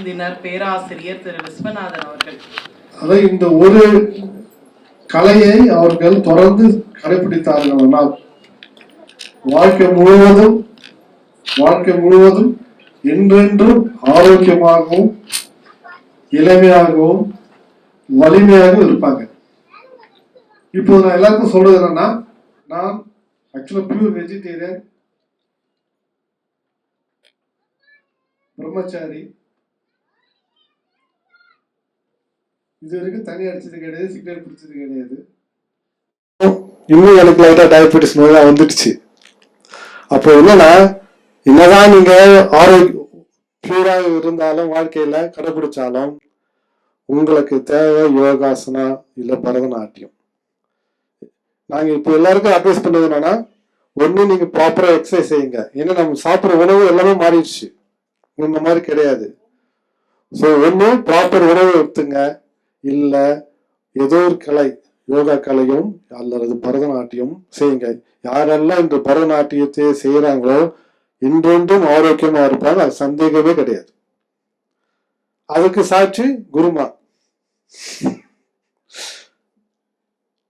விருந்தினர் பேராசிரியர் திரு விஸ்வநாதன் அவர்கள். அதை இந்த ஒரு கலையை அவர்கள் தொடர்ந்து கடைபிடித்தார்கள். வாழ்க்கை முழுவதும் என்றென்றும் ஆரோக்கியமாகவும் இளமையாகவும் வலிமையாகவும் இருப்பாங்க. இப்போ நான் எல்லாருக்கும் சொல்றது என்னன்னா, நான் ஆக்சுவலா பியூர் வெஜிடேரியன், பிரம்மச்சாரி, இது வரைக்கும் தண்ணி அடிச்சது கிடையாது, சிகரெட் பிடிச்சது கிடையாது. இன்னும் எனக்கு லைட்டா டயபெட்டிஸ் நோய் தான் வந்துடுச்சு. அப்போ என்னன்னா, என்னதான் நீங்க பியூராக இருந்தாலும் வாழ்க்கையில கடைபிடிச்சாலும் உங்களுக்கு தேவை யோகாசனா இல்ல பரதநாட்டியம். நாங்க இப்போ எல்லாருக்கும் அட்வைஸ் பண்ணது என்னன்னா, ஒண்ணு நீங்க ப்ராப்பரா எக்ஸசைஸ் செய்யுங்க. ஏன்னா நம்ம சாப்பிட்ற உணவு எல்லாமே மாறிடுச்சு, இந்த மாதிரி கிடையாது. ஸோ ஒண்ணு ப்ராப்பர் உணவு எடுத்துங்க, இல்ல ஏதோ ஒரு கலை, யோகா கலையும் அல்லது பரதநாட்டியம் செய்யுங்க. யாரெல்லாம் இந்த பரதநாட்டியத்தை செய்யறாங்களோ இன்றொன்றும் ஆரோக்கியமா இருப்பாங்க, அது சந்தேகமே கிடையாது. அதுக்கு சாட்சி குருமா.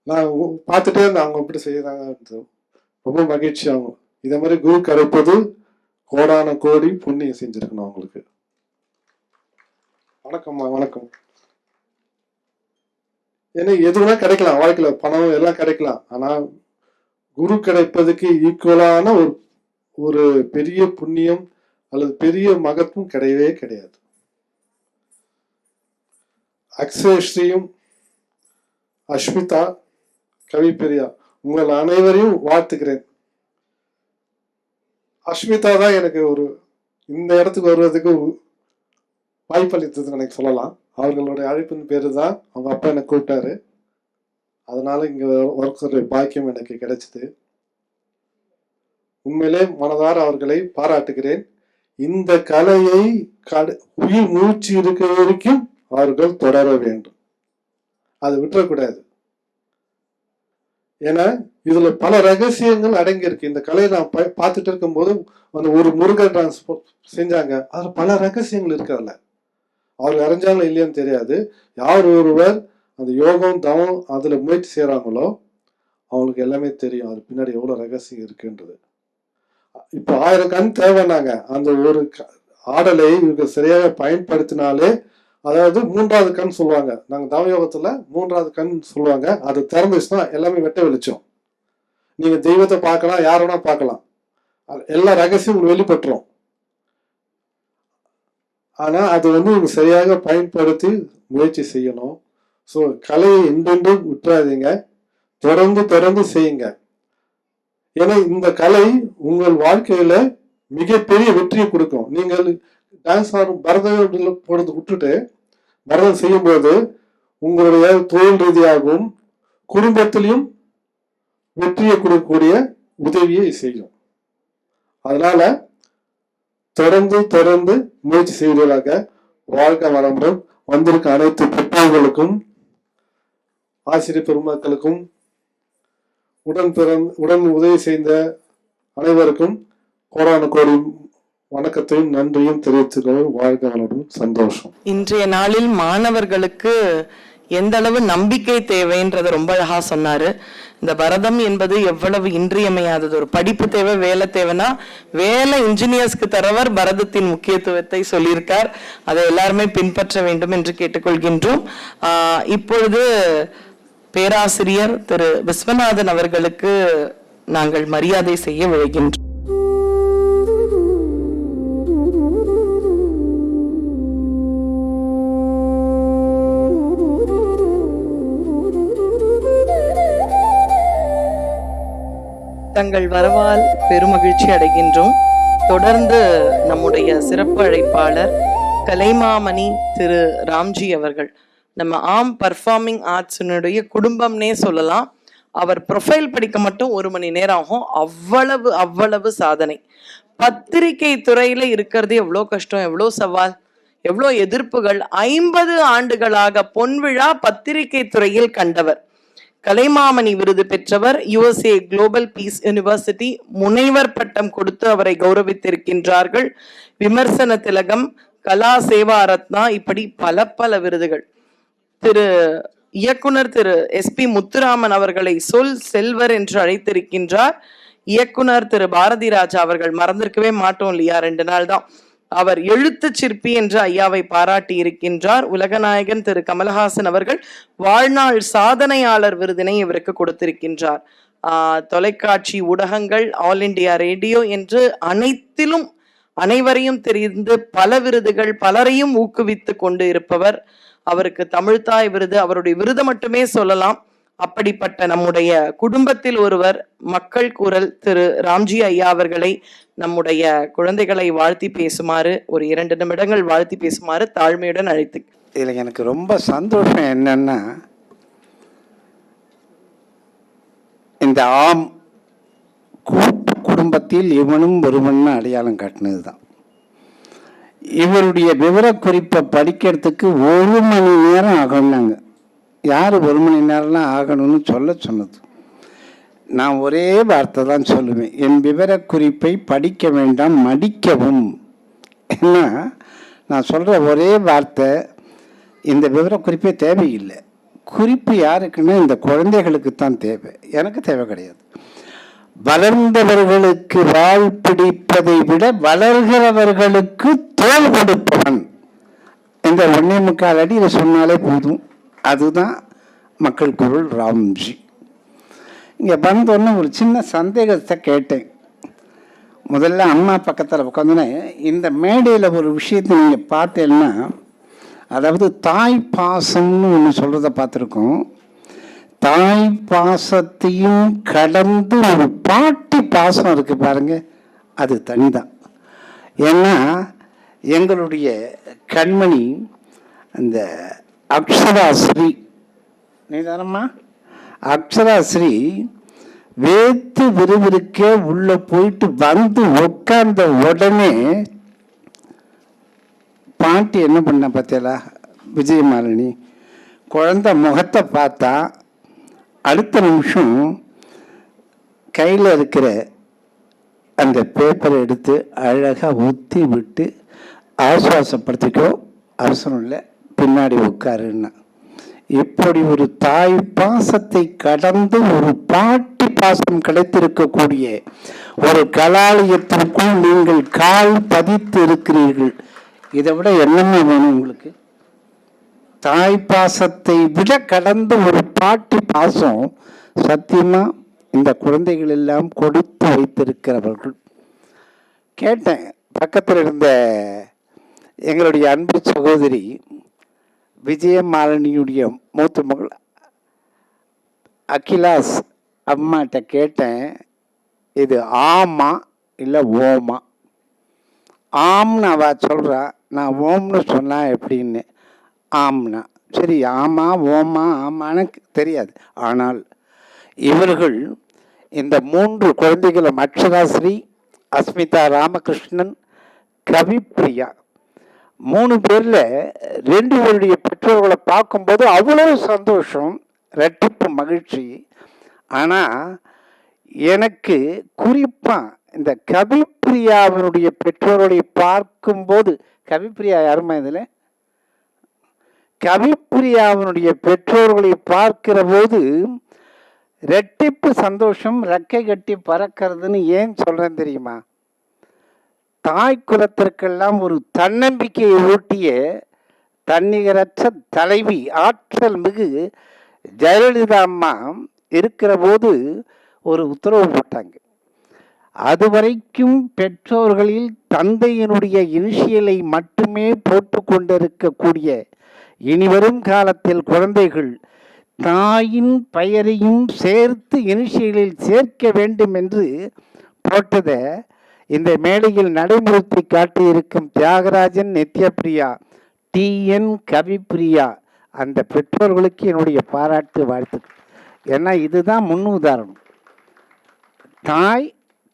நான் பார்த்துட்டே இருந்தேன் அவங்க எப்படி செய்யறாங்க, ரொம்ப மகிழ்ச்சி ஆகும். இதே மாதிரி குரு கரைப்பது கோடான கோடி புண்ணியம் செஞ்சிருக்கணும் அவங்களுக்கு. வணக்கம்மா, வணக்கம். ஏன்னா எதுவுமே கிடைக்கலாம் வாழ்க்கையில, பணம் எல்லாம் கிடைக்கலாம், ஆனா குரு கிடைப்பதுக்கு ஈக்குவலான ஒரு பெரிய புண்ணியம் அல்லது பெரிய மகத்துவம் கிடையவே கிடையாது. அக்ஷயஸ்ரீயும் அஸ்மிதா, கவிப்பிரியா, உங்கள் அனைவரையும் வாழ்த்துக்கிறேன். அஸ்மிதா தான் எனக்கு இந்த இடத்துக்கு வருவதுக்கு வாய்ப்பளித்தது எனக்கு சொல்லலாம். அவர்களுடைய அழைப்பின் பேரு தான் அவங்க அப்பா எனக்கு கூப்பிட்டாரு, அதனால இங்க ஒர்க் பாக்கியம் எனக்கு கிடைச்சது. உண்மையிலே மனதார அவர்களை பாராட்டுகிறேன். இந்த கலையை உயிர் மூச்சு இருக்க வரைக்கும் அவர்கள் தொடர வேண்டும், அதை விட்டுறக்கூடாது. ஏன்னா இதுல பல ரகசியங்கள் அடங்கி இருக்கு. இந்த கலையை நான் பார்த்துட்டு இருக்கும் போது அந்த ஒரு முருகன் டிரான்ஸ்போர்ட் செஞ்சாங்க, அதுல பல ரகசியங்கள் இருக்கு. அதுல அவர் அறிஞ்சாங்களோ இல்லையான்னு தெரியாது. யார் ஒருவர் அந்த யோகம் தவம் அதுல முயற்சி செய்யறாங்களோ அவங்களுக்கு எல்லாமே தெரியும், அது பின்னாடி எவ்வளவு ரகசியம் இருக்குன்றது. இப்ப 1000 கண் தேவைன்னாங்க, அந்த ஒரு ஆடலை இவங்க சரியாக பயன்படுத்தினாலே, அதாவது 3வது கண் சொல்லுவாங்க, நாங்க தவயோகத்துல 3வது கண் சொல்லுவாங்க, அது திறந்துச்சுன்னா எல்லாமே வெட்ட வெளிச்சம். நீங்க தெய்வத்தை பார்க்கலாம், யார் வேணா பார்க்கலாம், எல்லா ரகசியம் வெளிப்பட்டுரும். ஆனா அது நீங்க சரியாக பயன்படுத்தி முயற்சி செய்யணும். ஸோ கலையை என்றென்றும் விட்டுறாதீங்க, தொடர்ந்து செய்யுங்க. ஏன்னா இந்த கலை உங்கள் வாழ்க்கையில மிகப்பெரிய வெற்றியை கொடுக்கும். நீங்கள் டான்ஸ் ஆடும் பரதம் போடுறது விட்டுட்டு பரதம் செய்யும் போது உங்களுடைய தொழில் ரீதியாகவும் குடும்பத்திலையும் வெற்றியை கொடுக்கக்கூடிய உதவியை செய்யும். அதனால தொடர்ந்து முயற்சி செய்வதாக. வாழ்க்கை வளமுடன். வந்திருக்க அனைத்து பெற்றோர்களுக்கும் ஆசிரியர் பெருமக்களுக்கும் உடன் உதவி செய்த அனைவருக்கும் கோடான கோடி வணக்கத்தையும் நன்றியும் தெரிவித்துக் வாழ்க்கை வளமுடன். சந்தோஷம். இன்றைய நாளில் மாணவர்களுக்கு எந்த அளவு நம்பிக்கை தேவைன்றதை ரொம்ப அழகா சொன்னாரு. இந்த பரதம் என்பது எவ்வளவு இன்றியமையாதது. ஒரு படிப்பு தேவை, வேலை தேவைன்னா வேலை இன்ஜினியர்ஸ்க்கு தரவர் பரதத்தின் முக்கியத்துவத்தை சொல்லியிருக்கார். அதை எல்லாருமே பின்பற்ற வேண்டும் என்று கேட்டுக்கொள்கின்றோம். இப்பொழுது பேராசிரியர் திரு விஸ்வநாதன் அவர்களுக்கு நாங்கள் மரியாதை செய்ய விழைகின்றோம். தங்கள் வரவால் பெருமகிழ்ச்சி அடைகின்றோம். தொடர்ந்து நம்முடைய சிறப்பு அழைப்பாளர் கலைமாமணி திரு ராம்ஜி அவர்கள், நம்ம ஆம் பர்ஃபார்மிங் ஆர்ட்ஸினுடைய குடும்பம்னே சொல்லலாம். அவர் ப்ரொஃபைல் படிக்க மட்டும் 1 மணி நேரம் ஆகும். அவ்வளவு சாதனை. பத்திரிகை துறையில இருக்கிறது எவ்வளோ கஷ்டம், எவ்வளோ சவால், எவ்வளோ எதிர்ப்புகள். 50 ஆண்டுகளாக பொன்விழா பத்திரிகை துறையில் கண்டவர். கலைமாமணி விருது பெற்றவர். USA குளோபல் பீஸ் யூனிவர்சிட்டி முனைவர் பட்டம் கொடுத்து அவரை கௌரவித்திருக்கின்றார்கள். விமர்சன திலகம் கலா சேவா ரத்னா, இப்படி பல பல விருதுகள். திரு இயக்குனர் திரு SP முத்துராமன் அவர்களை சொல் செல்வர் என்று அழைத்திருக்கின்றார் இயக்குனர் திரு பாரதி ராஜா அவர்கள். மறந்திருக்கவே மாட்டோம் இல்லையா, 2 நாள் தான். அவர் எழுத்து சிற்பி என்று ஐயாவை பாராட்டி இருக்கின்றார். உலகநாயகன் திரு கமலஹாசன் அவர்கள் வாழ்நாள் சாதனையாளர் விருதினை இவருக்கு கொடுத்திருக்கின்றார். தொலைக்காட்சி ஊடகங்கள், ஆல் இண்டியா ரேடியோ என்று அனைத்திலும் அனைவரையும் தெரிந்து பல விருதுகள் பலரையும் ஊக்குவித்து கொண்டு இருப்பவர். அவருக்கு தமிழ்தாய் விருது, அவருடைய விருதை மட்டுமே சொல்லலாம். அப்படிப்பட்ட நம்முடைய குடும்பத்தில் ஒருவர், மக்கள் குரல் திரு ராம்ஜி ஐயா அவர்களை நம்முடைய குழந்தைகளை வாழ்த்தி பேசுமாறு, ஒரு 2 நிமிடங்கள் வாழ்த்தி பேசுமாறு தாழ்மையுடன் அழைத்து. இதில் எனக்கு ரொம்ப சந்தோஷம் என்னன்னா, இந்த ஆம் கூட்டு குடும்பத்தில் இவனும் ஒருவன் அடையாளம் காட்டினது தான். இவருடைய விவரக்குறிப்பை படிக்கிறதுக்கு 1 மணி நேரம் ஆகணும்னாங்க. யார் 1 மணி நேரம்லாம் ஆகணும்னு சொன்னது? நான் ஒரே வார்த்தை தான் சொல்லுவேன், என் விவரக்குறிப்பை படிக்க வேண்டாம், மடிக்கவும். ஏன்னா நான் சொல்கிற ஒரே வார்த்தை, இந்த விவரக்குறிப்பே தேவையில்லை. குறிப்பு யாருக்குன்னா இந்த குழந்தைகளுக்கு தான் தேவை, எனக்கு தேவை கிடையாது. வளர்ந்தவர்களுக்கு வாழ் பிடிப்பதை விட வளர்கிறவர்களுக்கு தோல் கொடுப்பவன். இந்த 1.25 அடி சொன்னாலே போதும். அதுதான் மக்கள் குரல் ராம்ஜி. இங்கே வந்தோன்னு ஒரு சின்ன சந்தேகத்தை கேட்டேன். முதல்ல அம்மா பக்கத்தில் உட்காந்துனே, இந்த மேடையில் ஒரு விஷயத்தை நீங்கள் பார்த்தேன்னா, அதாவது தாய் பாசம்னு ஒன்று சொல்கிறத பார்த்துருக்கோம். தாய் பாசத்தையும் கடந்து ஒரு பாட்டி பாசம் இருக்குது பாருங்க, அது தனிதான். ஏன்னா எங்களுடைய கண்மணி அந்த அக்ஷராஸ்ரீ, நீதானம்மா அக்ஷராஸ்ரீ, வேத்து விறுவிறுக்க உள்ள போயிட்டு வந்து உட்கார்ந்த உடனே பாட்டி என்ன பண்ண பார்த்தீங்களா விஜயமாலினி, குழந்தை முகத்தை பார்த்தா அடுத்த நிமிஷம் கையில் இருக்கிற அந்த பேப்பரை எடுத்து அழகாக ஊற்றி விட்டு, ஆசுவாசப்படுத்திக்கோ, அவசரம் இல்லை, பின்னாடி உட்காருன்னா. இப்படி ஒரு தாய் பாசத்தை கடந்து ஒரு பாட்டி பாசம் கிடைத்திருக்கக்கூடிய ஒரு கலாலயத்திற்குள் நீங்கள் கால் பதித்து இருக்கிறீர்கள். இதை விட என்னென்ன வேணும் உங்களுக்கு? தாய் பாசத்தை விட கடந்த ஒரு பாட்டி பாசம் சத்தியமா இந்த குழந்தைகள் எல்லாம் கொடுத்து வைத்திருக்கிறவர்கள். கேட்டேன், பக்கத்தில் இருந்த எங்களுடைய அன்பு சகோதரி விஜயமாலினியுடைய மூத்த மகள் அகிலாஸ் அம்மாட்ட கேட்டேன், இது ஆமா இல்லை ஓமா? ஆம்னு அவ சொல்கிறா, நான் ஓம்னு சொன்னா எப்படின்னு. ஆம்னா சரி, ஆமா ஓமா ஆமான்னு தெரியாது. ஆனால் இவர்கள் இந்த 3 குழந்தைகளும், அக்ஷராஸ்ரீ, அஸ்மிதா ராமகிருஷ்ணன், கவிப்பிரியா, 3 பேரில் 2 பேருடைய பெற்றோர்களை பார்க்கும்போது அவ்வளோ சந்தோஷம், ரெட்டிப்பு மகிழ்ச்சி. ஆனால் எனக்கு குறிப்பாக இந்த கவிப்பிரியாவினுடைய பெற்றோர்களை பார்க்கும்போது, கவிப்பிரியா யாருமா இதில்? கவிப்பிரியாவினுடைய பெற்றோர்களை பார்க்கிற போது ரெட்டிப்பு சந்தோஷம், ரெக்கை கட்டி பறக்கிறதுன்னு ஏன் சொல்கிறேன் தெரியுமா? தாய் குலத்திற்கெல்லாம் ஒரு தன்னம்பிக்கையை ஊட்டிய தன்னிகரற்ற தலைவி, ஆற்றல் மிகு ஜெயலலிதா அம்மா இருக்கிற போது ஒரு உத்தரவு போட்டாங்க. அதுவரைக்கும் பெற்றோர்களில் தந்தையினுடைய இனிஷியலை மட்டுமே போட்டு கொண்டிருக்கக்கூடிய இனிவரும் காலத்தில் குழந்தைகள் தாயின் பெயரையும் சேர்த்து இனிஷியலில் சேர்க்க வேண்டும் என்று போட்டதை இந்த மேடையில் நடைமுறைத்தை காட்டியிருக்கும் தியாகராஜன், நித்யபிரியா, TN கவிப்பிரியா, அந்த பெற்றோர்களுக்கு என்னுடைய பாராட்டு வாழ்த்துக்கள். ஏன்னா இதுதான் முன்னுதாரணம். தாய்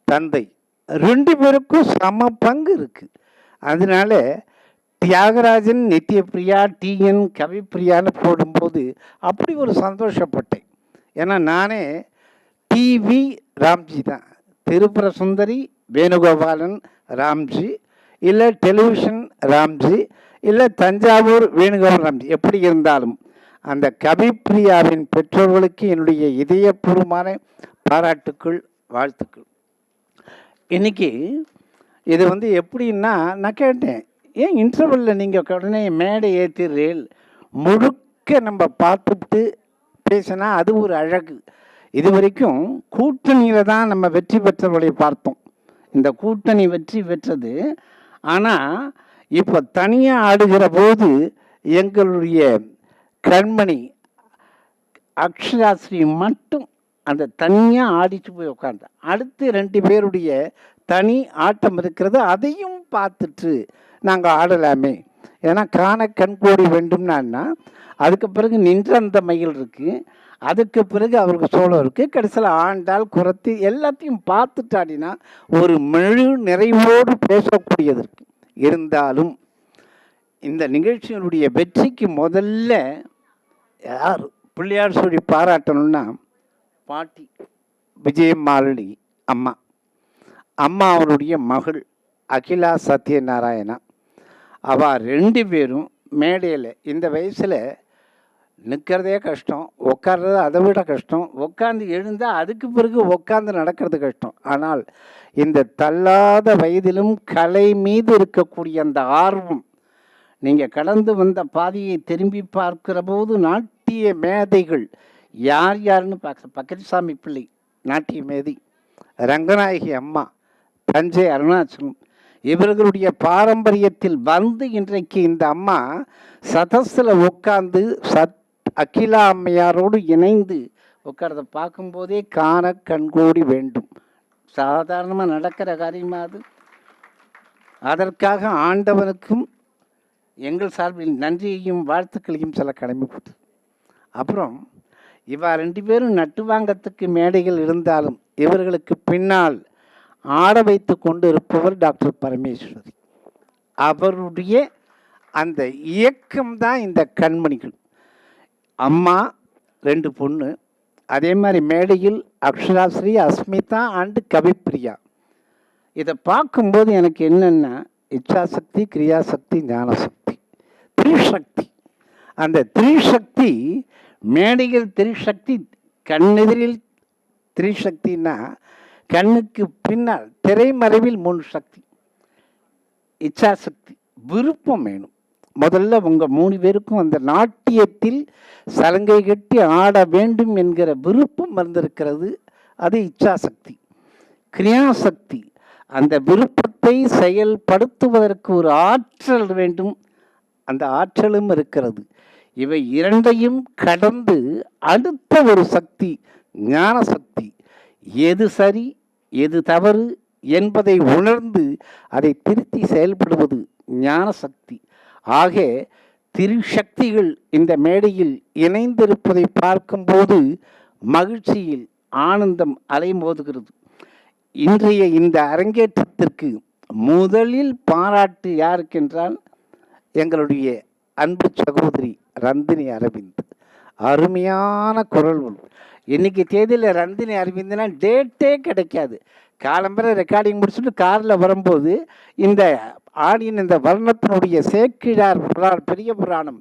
தந்தை 2 பேருக்கும் சம பங்கு இருக்கு. அதனால தியாகராஜன், நித்யபிரியா, TN கவிப்பிரியான்னு போடும்போது அப்படி ஒரு சந்தோஷப்பட்டேன். ஏன்னா நானே TV ராம்ஜி தான், திருப்புர சுந்தரி வேணுகோபாலன் ராம்ஜி, இல்லை டெலிவிஷன் ராம்ஜி, இல்லை தஞ்சாவூர் வேணுகோபால் ராம்ஜி, எப்படி இருந்தாலும் அந்த கவிப்பிரியாவின் பெற்றோர்களுக்கு என்னுடைய இதயபூர்வமான பாராட்டுக்கள், வாழ்த்துக்கள். இன்னைக்கு இது எப்படின்னா, நான் கேட்டேன், ஏன் இன்டர்வலில் நீங்கள் உடனே மேடை ஏற்றிடுறீள், முழுக்க நம்ம பார்த்துட்டு பேசினா அது ஒரு அழகு. இது வரைக்கும் கூட்டணியில் தான் நம்ம வெற்றி பெற்றவர்களை பார்த்தோம். இந்த கூட்டணி வெற்றி பெற்றது. ஆனால் இப்போ தனியாக ஆடுகிற போது எங்களுடைய கண்மணி அக்ஷராஸ்ரீ மட்டும் அந்த தனியாக ஆடிச்சு போய் உட்காந்து, அடுத்து 2 பேருடைய தனி ஆட்டம் இருக்கிறது, அதையும் பார்த்துட்டு நாங்கள் ஆடலாமே. ஏன்னா காண கண்கோடி வேண்டும்னா அதுக்கு பிறகு நின்ற அந்த மயில் இருக்குது, அதுக்கு பிறகு அவருக்கு சோளம் இருக்குது, கடைசியில் ஆண்டால் குறத்தி எல்லாத்தையும் பார்த்துட்டு ஆடினா ஒரு முழு நிறைவோடு பேசக்கூடியது இருக்குது. இருந்தாலும் இந்த நிகழ்ச்சியினுடைய வெற்றிக்கு முதல்ல யார் பிள்ளையார் சொல்லி பாராட்டணும்னா பாட்டி விஜயமாலினி அம்மா. அம்மா அவருடைய மகள் அகிலா சத்யநாராயணா. அவள் 2 பேரும் மேடையில் இந்த வயசில் நிற்கிறதே கஷ்டம், உட்கார்றது அதை விட கஷ்டம், உட்காந்து எழுந்தால் அதுக்கு பிறகு உட்காந்து நடக்கிறது கஷ்டம். ஆனால் இந்த தள்ளாத வயதிலும் கலை மீது இருக்கக்கூடிய அந்த ஆர்வம், நீங்கள் கடந்து வந்த பாதையை திரும்பி பார்க்கிற போது நாட்டிய மேதைகள் யார் யாருன்னு பார்க்க, பக்கரிசாமி பிள்ளை நாட்டிய மேதை, ரங்கநாயகி அம்மா, தஞ்சை அருணாச்சலம், இவர்களுடைய பாரம்பரியத்தில் வந்து இன்றைக்கு இந்த அம்மா சதஸில் உட்கார்ந்து அகிலா அம்மையாரோடு இணைந்து உட்கார்றத பார்க்கும்போதே காண கண்கோடி வேண்டும். சாதாரணமாக நடக்கிற காரியமா அது? அதற்காக ஆண்டவனுக்கும் எங்கள் சார்பில் நன்றியையும் வாழ்த்துக்களையும் சில கடமைப்பட்டு, அப்புறம் இவா 2 பேரும் நட்டுவாங்கத்துக்கு மேடைகள் இருந்தாலும் இவர்களுக்கு பின்னால் ஆட வைத்து கொண்டு இருப்பவர் டாக்டர் பரமேஸ்வரி. அவருடைய அந்த இயக்கம்தான் இந்த கண்மணிகள். அம்மா 2 பொண்ணு, அதே மாதிரி மேடையில் அக்ஷராஸ்ரீ, அஸ்மிதா அண்டு கவிப்பிரியா. இதை பார்க்கும்போது எனக்கு என்னென்னா, இச்சாசக்தி, கிரியாசக்தி, ஞானசக்தி, திரிசக்தி. அந்த திரிசக்தி மேடையில் திரிசக்தி, கண்ணெதிரில் திரிசக்தின்னா கண்ணுக்கு பின்னால் திரைமறைவில் 3 சக்தி. இச்சாசக்தி, விருப்பம் வேணும். முதல்ல உங்கள் 3 பேருக்கும் அந்த நாட்டியத்தில் சலங்கை கட்டி ஆட வேண்டும் என்கிற விருப்பம் வந்திருக்கிறது, அது இச்சாசக்தி. கிரியாசக்தி, அந்த விருப்பத்தை செயல்படுத்துவதற்கு ஒரு ஆற்றல் வேண்டும், அந்த ஆற்றலும் இருக்கிறது. இவை 2ஐயும் கடந்து அடுத்த ஒரு சக்தி ஞானசக்தி. எது சரி எது தவறு என்பதை உணர்ந்து அதை திருத்தி செயல்படுவது ஞானசக்தி. ஆக திரிசக்திகள் இந்த மேடையில் இணைந்திருப்பதை பார்க்கும்போது மகிழ்ச்சியில் ஆனந்தம் அலைமோதுகிறது. இன்றைய இந்த அரங்கேற்றத்திற்கு முதலில் பாராட்டு யாருக்கென்றால் எங்களுடைய அன்பு சகோதரி ரந்தினி அரவிந்த். அருமையான குரல். இன்றைக்கி தேதியில் ரந்தினி அரவிந்த்னா டேட்டே கிடைக்காது. காலம்பரை ரெக்கார்டிங் முடிச்சுட்டு காரில் வரும்போது இந்த ஆடியின் இந்த வர்ணத்தினுடைய சேக்கிழார் பெரிய புராணம்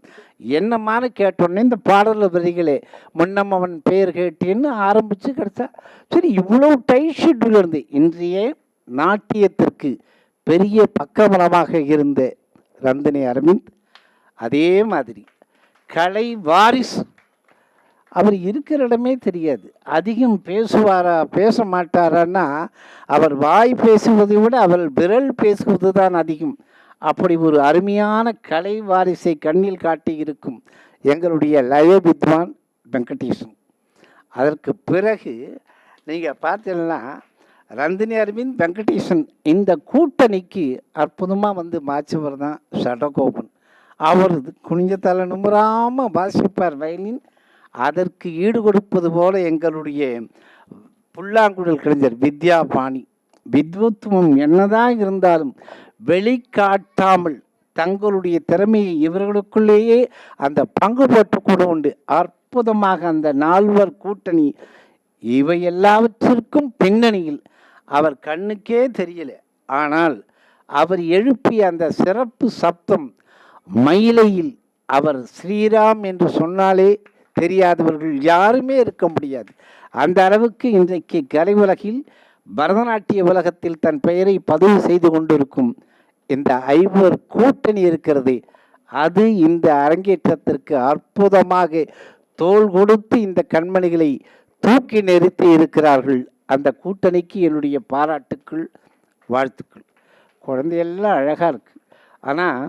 என்னமானு கேட்டோன்னே இந்த பாடல் வரிகளே முன்னம் அவன் பெயர் கேட்டேன்னு ஆரம்பித்து கிடச்சா சரி. இவ்வளோ டைட் ஷெட்யூல் இருந்து இன்றைய நாட்டியத்திற்கு பெரிய பக்கபலமாக இருந்த ரந்தினி அரவிந்த், அதே மாதிரி கலை வாரிசு. அவர் இருக்கிற இடமே தெரியாது. அதிகம் பேசுவாரா பேச மாட்டாரான்னா அவர் வாய் பேசுவதை விட அவர் விரல் பேசுவது தான் அதிகம். அப்படி ஒரு அருமையான கலை வாரிசை கண்ணில் காட்டி இருக்கும் எங்களுடைய லய வித்வான் வெங்கடேசன். அதற்கு பிறகு நீங்கள் பார்த்தீங்கன்னா ரந்தினி அரவிந்த், வெங்கடேசன் இந்த கூட்டணிக்கு அற்புதமாக மாச்சவர் தான் சடகோபன். அவர் குனிஞ்ச தலை நிமிராமல் வாசிப்பார் வயலின். அதற்கு ஈடு கொடுப்பது போல எங்களுடைய புல்லாங்குழல் கலைஞர் வித்யாபாணி. வித்வத்துவம் என்னதான் இருந்தாலும் வெளிக்காட்டாமல் தங்களுடைய திறமையை இவர்களுக்குள்ளேயே அந்த பங்கு போட்டு கூட உண்டு. அற்புதமாக அந்த 4 கூட்டணி. இவை எல்லாவற்றிற்கும் பின்னணியில் அவர் கண்ணுக்கே தெரியல. ஆனால் அவர் எழுப்பிய அந்த சிறப்பு சப்தம் மயிலையில் அவர் ஸ்ரீராம் என்று சொன்னாலே தெரியாதவர்கள் யாருமே இருக்க முடியாது. அந்த அளவுக்கு இன்றைக்கு கலை உலகில் பரதநாட்டிய உலகத்தில் தன் பெயரை பதிவு செய்து கொண்டிருக்கும் இந்த ஐவர் கூட்டணி இருக்கிறது. அது இந்த அரங்கேற்றத்திற்கு அற்புதமாக தோள் கொடுத்து இந்த கண்மணிகளை தூக்கி நிறுத்தி இருக்கிறார்கள். அந்த கூட்டணிக்கு என்னுடைய பாராட்டுக்கள், வாழ்த்துக்கள். குழந்தையெல்லாம் அழகாக இருக்கு. ஆனால்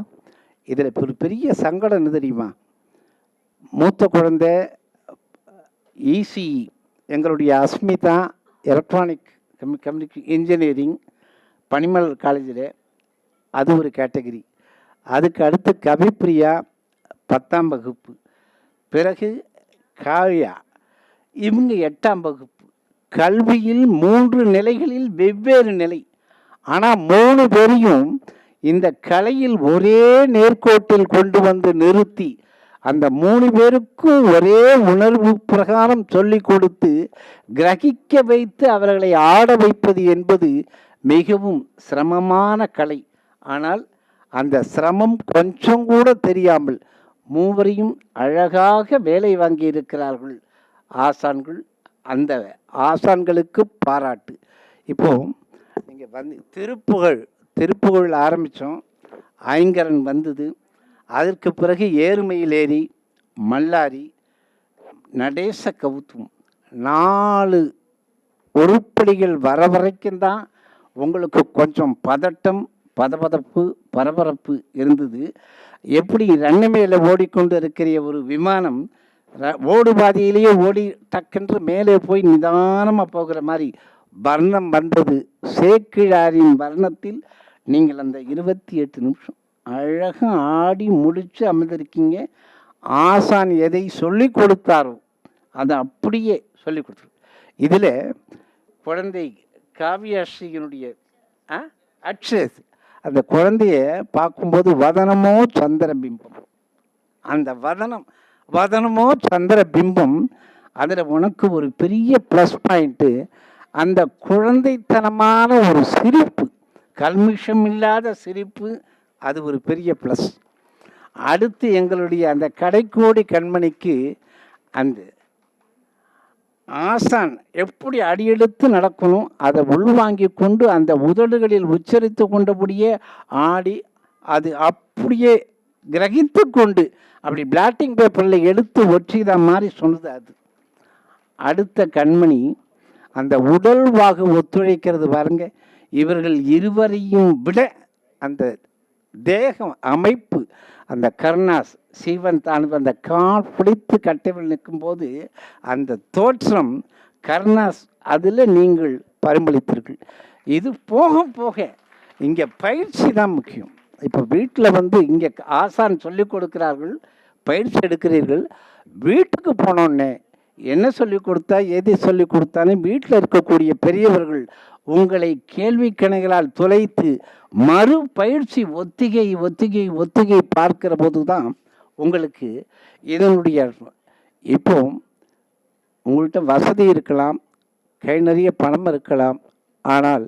இதில் ஒரு பெரிய சங்கடம் என்ன தெரியுமா? மூத்த குழந்தை இசிஇ, எங்களுடைய அஸ்மிதா எலக்ட்ரானிக் கம்யூனிகேஷன் இன்ஜினியரிங் பனிமலர் காலேஜில், அது ஒரு கேட்டகரி. அதுக்கு அடுத்து கவிப்பிரியா 10ஆம் வகுப்பு, பிறகு காவியா, இவங்க 8ஆம் வகுப்பு. கல்வியில் 3 நிலைகளில் வெவ்வேறு நிலை. ஆனால் 3 பேரையும் இந்த கலையில் ஒரே நேர்கோட்டில் கொண்டு வந்து நிறுத்தி அந்த 3 பேருக்கும் ஒரே உணர்வு பிரகாரம் சொல்லி கொடுத்து கிரகிக்க வைத்து அவர்களை ஆட வைப்பது என்பது மிகவும் சிரமமான கலை. ஆனால் அந்த சிரமம் கொஞ்சம் கூட தெரியாமல் 3வரையும் அழகாக வேலை வாங்கி இருக்கிறார்கள் ஆசான்கள். அந்த ஆசான்களுக்கு பாராட்டு. இப்போ நீங்கள் வந்து திருப்புகழ் ஆரம்பித்தோம், ஐங்கரன் வந்தது. அதற்கு பிறகு ஏறுமையில் ஏறி, மல்லாரி, நடேச கவுத்தும் 4 உருப்படிகள் வர வரைக்கும் தான் உங்களுக்கு கொஞ்சம் பதட்டம், பரபரப்பு இருந்தது. எப்படி ரன்னு மேலே ஓடிக்கொண்டு இருக்கிற ஒரு விமானம் ஓடு பாதையிலேயே ஓடி டக்கென்று மேலே போய் நிதானமாக போகிற மாதிரி வர்ணம் வந்தது. சேக்கிழாரின் வர்ணத்தில் நீங்கள் அந்த 28 நிமிஷம் அழகாக ஆடி முடித்து அமர்ந்திருக்கீங்க. ஆசான் எதை சொல்லி கொடுத்தாரோ அதை அப்படியே சொல்லி கொடுத்துரு. இதில் குழந்தை காவியாஸ்ரீயினுடைய அக்ஷஸ், அந்த குழந்தைய பார்க்கும்போது வதனமோ சந்திர பிம்பம், அந்த வதனமோ சந்திர பிம்பம். அதில் உனக்கு ஒரு பெரிய ப்ளஸ் பாயிண்ட்டு, அந்த குழந்தைத்தனமான ஒரு சிரிப்பு, கல்மிஷம் இல்லாத சிரிப்பு, அது ஒரு பெரிய ப்ளஸ். அடுத்து எங்களுடைய அந்த கடைக்கோடி கண்மணிக்கு அந்த ஆசான் எப்படி அடியெடுத்து நடக்கணும் அதை உள்வாங்கி கொண்டு அந்த உதடுகளில் உச்சரித்து கொண்டபடியே ஆடி அது அப்படியே கிரகித்து கொண்டு அப்படி பிளாட்டிங் பேப்பரில் எடுத்து ஒற்றித மாதிரி சொன்னது. அது அடுத்த கண்மணி அந்த உடல் வாகு ஒத்துழைக்கிறது பாருங்க. இவர்கள் இருவரையும் விட அந்த தேகம் அமைப்பு, அந்த கர்ணாஸ் சிவன் தான் அந்த கால் பிடித்து கட்டைவில் நிற்கும்போது அந்த தோற்றம் கர்ணாஸ், அதில் நீங்கள் பரிமளித்தீர்கள். இது போக போக இங்கே பயிற்சி தான் முக்கியம். இப்போ வீட்டில் வந்து இங்கே ஆசான் சொல்லி கொடுக்கிறார்கள், பயிற்சி எடுக்கிறீர்கள். வீட்டுக்கு போனோடனே என்ன சொல்லி கொடுத்தா, எதை சொல்லி கொடுத்தானே வீட்டில் இருக்கக்கூடிய பெரியவர்கள் உங்களை கேள்வி கணைகளால் துளைத்து மறு பயிற்சி ஒத்திகை பார்க்கிற போது தான் உங்களுக்கு இதனுடைய இப்போ உங்கள்கிட்ட வசதி இருக்கலாம், கை நிறைய பணம் இருக்கலாம், ஆனால்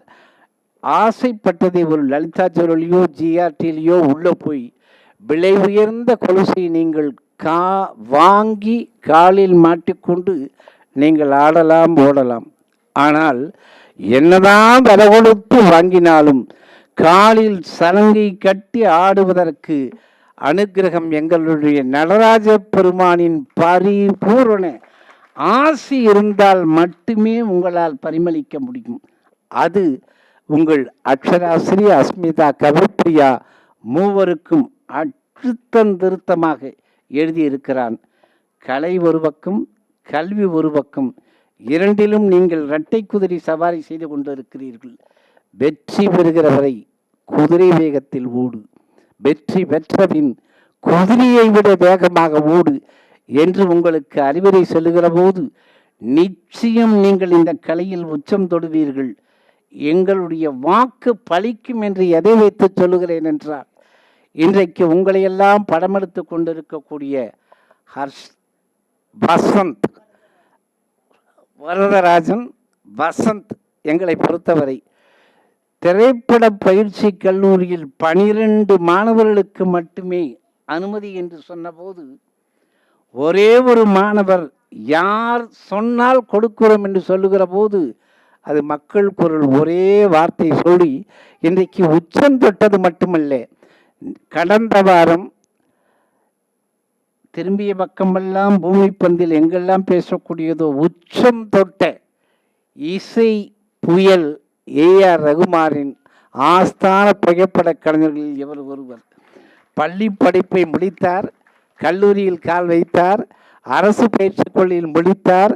ஆசைப்பட்டதை ஒரு லலிதா ஜுவல்லையோ ஜிஆர்டிலையோ உள்ளே போய் விலை உயர்ந்த கொலுசை நீங்கள் வாங்கி காலில் மாட்டிக்கொண்டு நீங்கள் ஆடலாம் ஓடலாம். ஆனால் என்னதான் விலை கொடுத்து வாங்கினாலும் காலில் சலங்கை கட்டி ஆடுவதற்கு அனுக்கிரகம் எங்களுடைய நடராஜ பெருமானின் பரிபூரண ஆசி இருந்தால் மட்டுமே உங்களால் பரிமளிக்க முடியும். அது உங்கள் அக்ஷராசிரி, அஸ்மிதா, கவிப்பிரியா மூவருக்கும் திருத்தமாக எழுதியிருக்கிறான். கலை ஒரு பக்கம், கல்வி ஒரு பக்கம், இரண்டிலும் நீங்கள் இரட்டை குதிரை சவாரி செய்து கொண்டிருக்கிறீர்கள். வெற்றி பெறுகிற வரை குதிரை வேகத்தில் ஓடு, வெற்றி பெற்றபின் குதிரையை விட வேகமாக ஓடு என்று உங்களுக்கு அறிவுரை சொல்லுகிற போது நிச்சயம் நீங்கள் இந்த கலையில் உச்சம் தொடுவீர்கள். எங்களுடைய வாக்கு பலிக்கும் என்று எதை வைத்து சொல்லுகிறேன் என்றால், இன்றைக்கு உங்களையெல்லாம் படமெடுத்து கொண்டிருக்கக்கூடிய வசந்த், வரதராஜன் வசந்த், எங்களை பொறுத்தவரை திரைப்பட பயிற்சி கல்லூரியில் 12 மாணவர்களுக்கு மட்டுமே அனுமதி என்று சொன்னபோது ஒரே ஒரு மாணவர் யார் சொன்னால் கொடுக்கிறோம் என்று சொல்லுகிற போது அது மக்கள் குரல் ஒரே வார்த்தை சொல்லி இன்றைக்கு உச்சம் தொட்டது மட்டுமல்ல, கடந்த வாரம் திரும்பிய பக்கமெல்லாம் பூமி பந்தில் எங்கெல்லாம் பேசக்கூடியதோ உச்சம் தொட்ட இசை புயல் ஏஆர் ரகுமானின் ஆஸ்தான புகைப்பட கலைஞர்களில் இவர் ஒருவர். பள்ளி படிப்பை முடித்தார், கல்லூரியில் கால் வைத்தார், அரசு பயிற்சி பள்ளியில் முடித்தார்,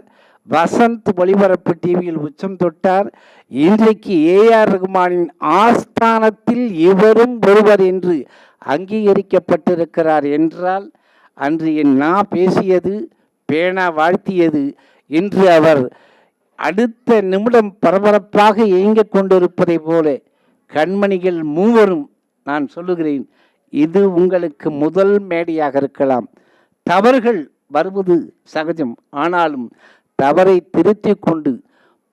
வசந்த் ஒளிபரப்பு டிவியில் உச்சம் தொட்டார். இன்றைக்கு ஏஆர் ரகுமானின் ஆஸ்தானத்தில் இவரும் ஒருவர் என்று அங்கீகரிக்கப்பட்டிருக்கிறார் என்றால் அன்று நான் பேசியது பேனா வாழ்த்தியது, இன்று அவர் அடுத்த நிமிடம் பரபரப்பாக இயங்கிக் கொண்டிருப்பதை போல கண்மணிகள் மூவரும், நான் சொல்லுகிறேன், இது உங்களுக்கு முதல் மேடையாக இருக்கலாம். தவறுகள் வருவது சகஜம். ஆனாலும் தவறை திருத்தி கொண்டு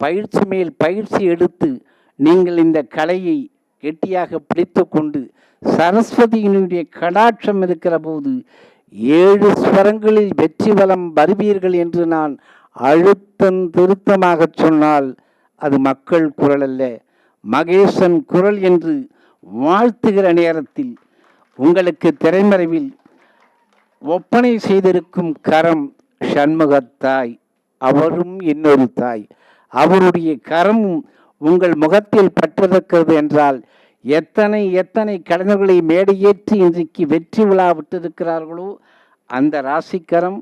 பயிற்சி மேல் பயிற்சி எடுத்து நீங்கள் இந்த கலையை கெட்டியாக பிடித்து கொண்டு சரஸ்வதியினுடைய கடாட்சம் இருக்கிற போது 7 ஸ்வரங்களில் வெற்றி வலம் வருவீர்கள் என்று நான் அழுத்தம் திருத்தமாக சொன்னால் அது மக்கள் குரல் அல்ல, மகேசன் குரல் என்று வாழ்த்துகிற நேரத்தில் உங்களுக்கு திரைமறைவில் ஒப்பனை செய்திருக்கும் கரம் சண்முகத்தாய், அவரும் இன்னொரு தாய். அவருடைய கரமும் உங்கள் முகத்தில் பட்டிருக்கிறது என்றால் எத்தனை எத்தனை கலைஞர்களை மேடையேற்றி இன்றைக்கு வெற்றி விழா விட்டிருக்கிறார்களோ அந்த ராசிக்கரம்,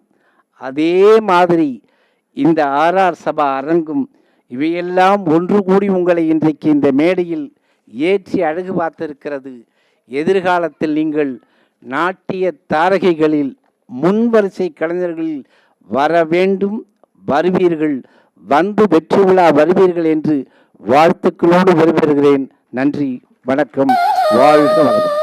அதே மாதிரி இந்த ஆர்ஆர் சபா அரங்கும், இவையெல்லாம் ஒன்று கூடி உங்களை இன்றைக்கு இந்த மேடையில் ஏற்றி அழகு பார்த்திருக்கிறது. எதிர்காலத்தில் நீங்கள் நாட்டிய தாரகைகளில் முன்வரிசை கலைஞர்களில் வர வேண்டும், வருவீர்கள், வந்து வெற்றி விழா வருவீர்கள் என்று வாழ்த்துக்களோடு விரும்புகிறேன். நன்றி, வணக்கம், வாழ்க வளமுடன்.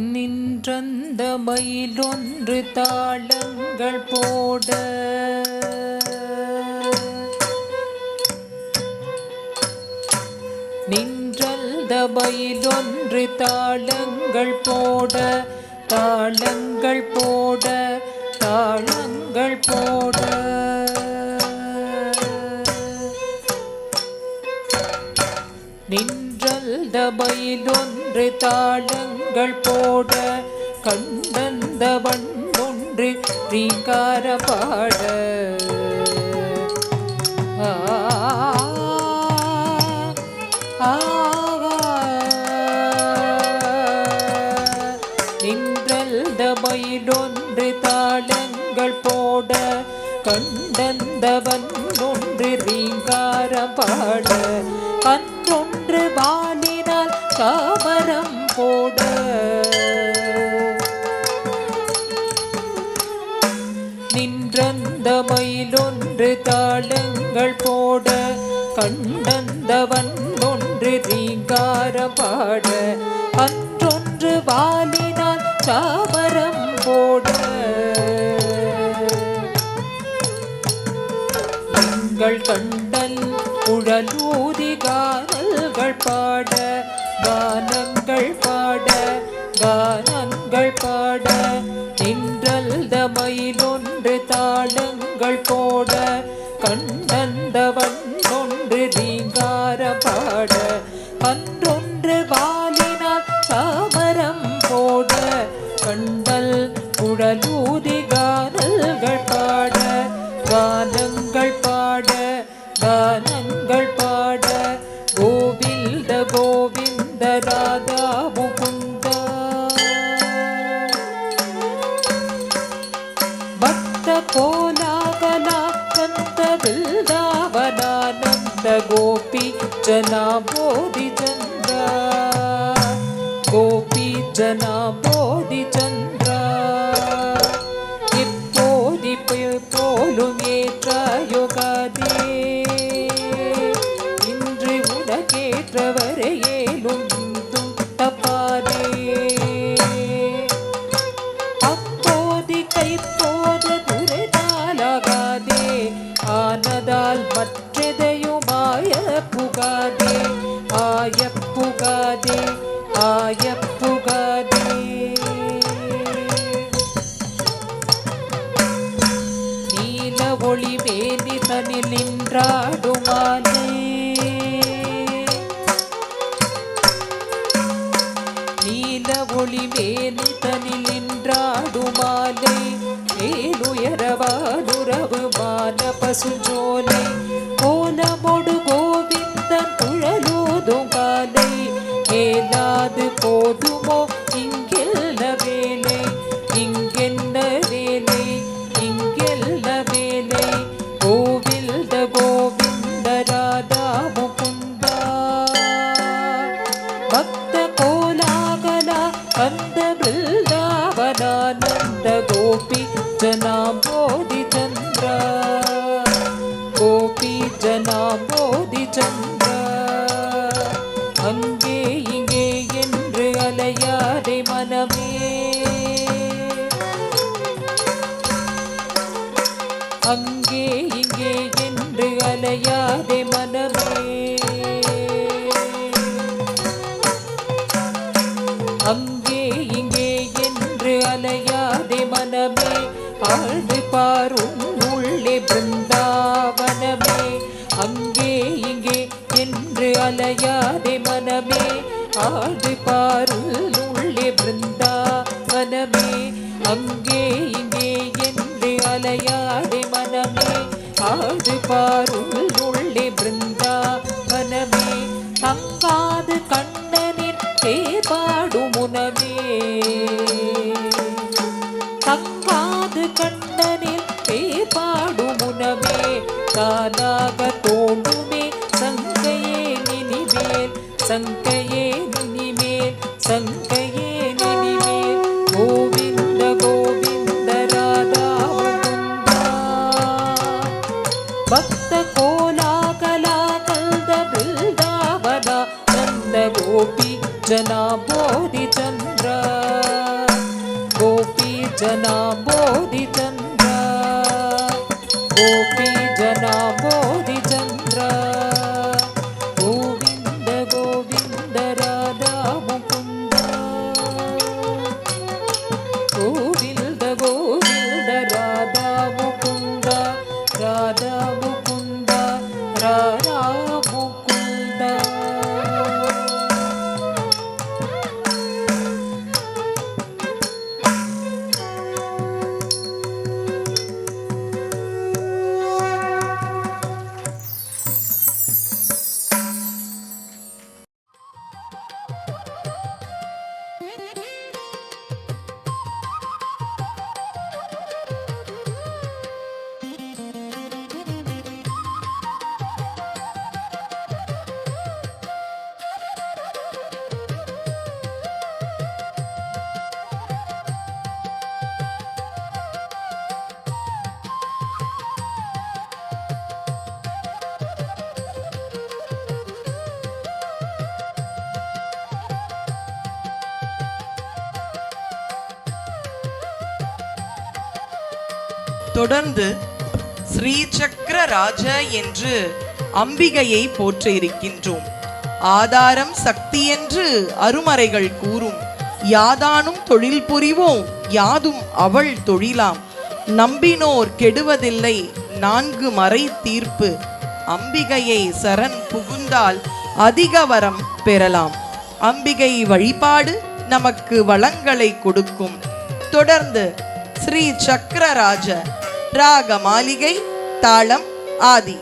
நின்றந்த மயிலொன்று தாளங்கள் போட நின்றந்த மயிலொன்று தாளங்கள் போட தாளங்கள் போட தாளங்கள் போட நின்றந்த மயிலொன்று தாளங்கள் போட கண்டந்த வண்ணொன்று ரீங்கார பாட நின்றந்த மயிலொன்று தாளங்கள் போட கண்டந்த வண்ணொன்று ரீங்கார பாட அன்றொன்று வாலினால் காமரம் போட நின்றந்த மயிலொன்று தாளங்கள் போட கண்டந்தவன் ஒன்று ரீங்கார பாட அன்றொன்று வாலினால் சாமரம் போட எங்கள் கண்டல் குழலூதி கானல்கள் பாட கானங்கள் பாட கானங்கள் பாட நின்றல்த மயிலொன்று தாளங்கள் போட கண்டந்தவன் ஒன்று ரீங்கார பாட அன்றொன்று வாலினால் சாமரம் போட கண்டல் குழலூதி கானல்கள் பாட கானங்கள் பாட கானங்கள் பாட கோவிந்த கோவிந்த ராதா முகுந்த பக்த கோலாகலா கந்த வில்தாவனானந்த கோபி ஜனா போதி சந்திர கோபி ஜனா போதி சந்திர இப்போதி போலும் ஏற்றாயுகாதே இன்று உனக்கேற்றவரை ஏலும் தப்பாதே அப்போதி கைப்போது துரைதாலாகாதே ஆனதால் மற்றெதையும் ஆய புகாதே ஆய புகாதே ஆய புகாதே நீல ஒளி வேதி தனில் நின்றாடுமாலே நீல ஒளி வேதி தனில் நின்றாடுமாலே மேலுயரவானுறவு மான பசுஞ்சோலை கோலமொடு கோவிந்தன் குழலோதும் காலை மேலாது போதுமோ இங்கெல்ல வேலை இங்கென்ன வேலை இங்கெல்ல வேலை கோவில்த கோவிந்த ராதா முகுந்தா பக்த கோலாகலா கந்த பிருந்தாவனானந்த கோபி ஜனாம்போதி சந்திர கோபி ஜனாம்போதி சந்திர அங்கே இங்கே என்று அலையாதே மனமே அங்கே இங்கே என்று அலையாதே மனமே அங்கே இங்கே என்று அலையாதே மனமே ஆழ்ந்து பாரும் உள்ளே பிருந்தாவனமே அங்கே இங்கே என்று அலையாதே மனமே ஆழ்ந்து பாரும் உள்ளே பிருந்தாவனமே அங்கே இங்கே என்று அலையாதே மனமே ஆழ்ந்து பாரும் உள்ளே பிருந்தாவனமே தங்காது கண்ணனின் தேர்பாடும் உணவே தங்காது கண்ணனில் பேர்பாடும் உணவே தானாக தோன்றுமே சங்கையே நினிமேல் சங்கையே நினிமேல் சங்கையே நினிமேல் கோவிந்த கோவிந்த ராதா முகுந்தா பக்த கோலாகலா கல்த பிருந்தாவனா நந்த கோபி ஜனா போதி சந்திர जनाम्बोधि चन्द्र गोपी जनाम्बोधि चन्द्र गोविन्द गोविन्द राधा मुकुन्द गोविन्द गोविन्द राधा मुकुन्द राधा मुकुन्द राधा मुकुन्द தொடர்ந்து ஸ்ரீ சக்கர ராஜ என்று அம்பிகையை போற்ற இருக்கின்றோம். ஆதாரம் சக்தி என்று அருமறைகள் கூறும். யாதானும் தொழில் புரிவோம் யாதும் அவள் தொழிலாம். நம்பினோர் கெடுவதில்லை 4 மறை தீர்ப்பு. அம்பிகையை சரண் புகுந்தால் அதிக வரம் பெறலாம். அம்பிகை வழிபாடு நமக்கு வளங்களை கொடுக்கும். தொடர்ந்து ஸ்ரீ சக்கரராஜ ராக மாளிகை தாளம் ஆதி.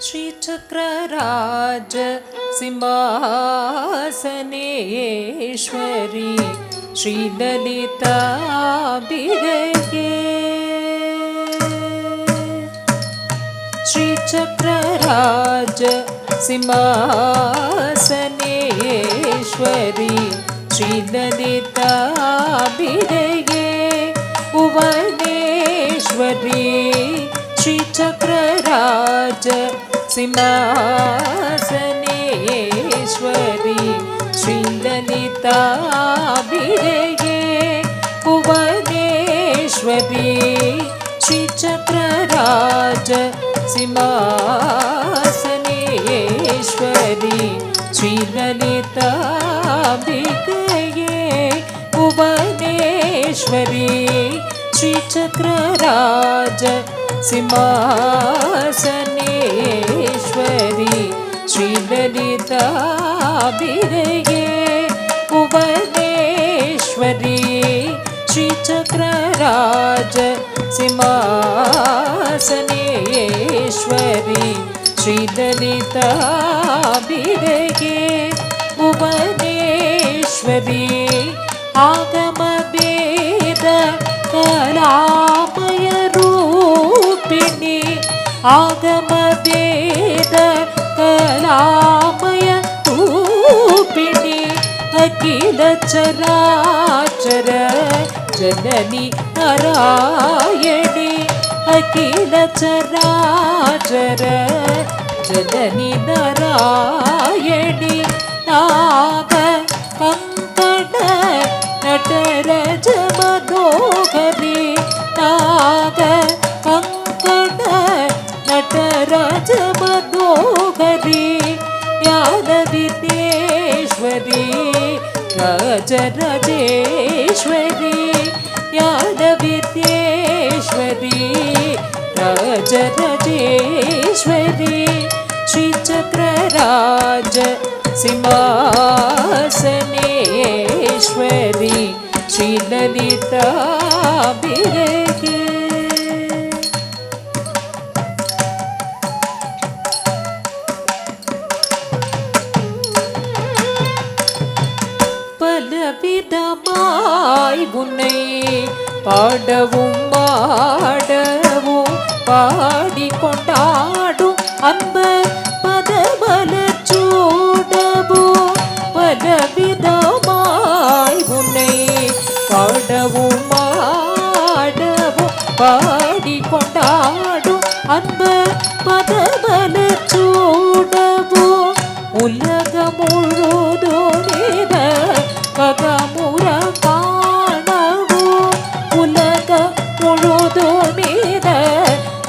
श्री चक्रराज सिंहासनेश्वरी श्री ललिताम्बिके श्री चक्रराज सिंहासनेश्वरी श्री ललिताम्बिके भुवनेश्वरी श्री चक्रराज सिंहासनेश्वरी श्री ललिताम्बिके भुवनेश्वरी श्री चक्रराज सिंहासनेश्वरी श्री ललिताम्बिके भुवनेश्वरी श्री चक्रराज सिंहासनेश्वरी श्री ललिताम्बिके भुवनेश्वरी श्री चक्रराज सिंहासनेश्वरी श्री ललिताम्बिके भुवनेश्वरी आगम वेद कलामय रूपिणी आगम वेद कलामय रूपिणी अखिल चराचर जननी नारायणी अखिल चराचर जननी नारायणी नाग कंकण नटरज मनोहरी नाग कंकण नटरज मनोहरी यादविदेश्वरी राजराजेश्वरी यादविदेश्वरी राजराजेश्वरी श्री चक्रराज सिंहासनेश्वरी ஸ்ரீலலிதாம்பிகையே. பலவிதமாய் உன்னை பாடவும் ஆடவும் பாடிக்கொண்டாடும் அன்பர் பதமலர் சூடவும். பலவிதமாய் உன்னை பாடவும் ஆடவும் பாடிக்கொண்டாடும் அன்பர் பதமலர் சூடவும். உலகம் முழுதும் ககமுற காணவும். உலக முழுதும்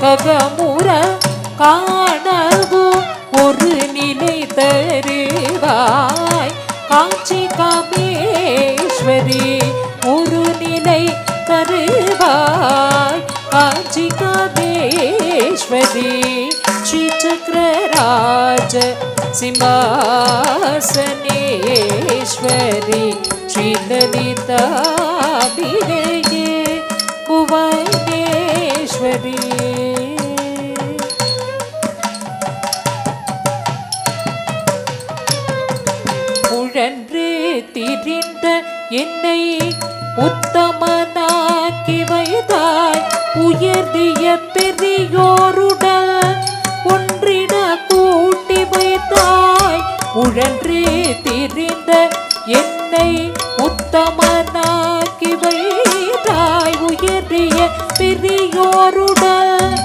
ககமுற காணவும். ஒரு நிலை தருவாய் காஞ்சி காமேஸ்வரி. ஒரு நிலை தருவாய் காஞ்சி காமேஸ்வரி. ஸ்ரீ சக்கரராஜ சிம்மாசனேஸ்வரி ஸ்ரீலலிதாம்பிகையே புவனேஸ்வரி. உழன்று திரிந்த என்னை உத்தமனாக்கி வைத்தாய். உயர்ந்திய பெரியோருடன் ஒன்றிட கூட்டி வைத்தாய். உழன்று திரிந்த என்னை உத்தமனாக்கி வைத்தாய். உயர்ந்திய பெரியோருடன்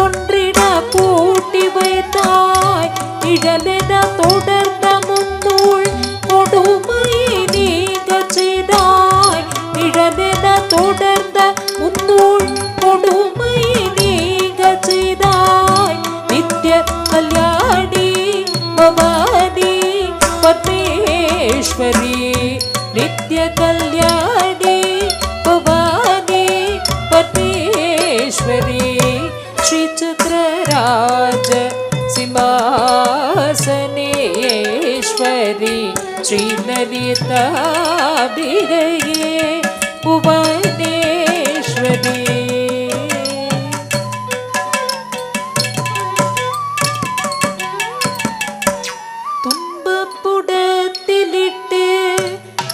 ஒன்றிட கூட்டி வைத்தாய். இழலென தொடர்ந்த முன்னூல் கொடுமை நீங்க செய்தாய். இழலென தொடர்ந்த முன்னூல் கொடுமை நீங்க செய்தாய். நித்ய கல்யாணி பவானி பரமேஸ்வரி. நித்ய கல்யாணி பவானி பரமேஸ்வரி. ஸ்ரீ சக்கரராஜ சிம்மாசனேஸ்வரி ஸ்ரீலலிதாம்பிகையே புவனேஸ்வரி. துன்பப்புடத்திலிட்டு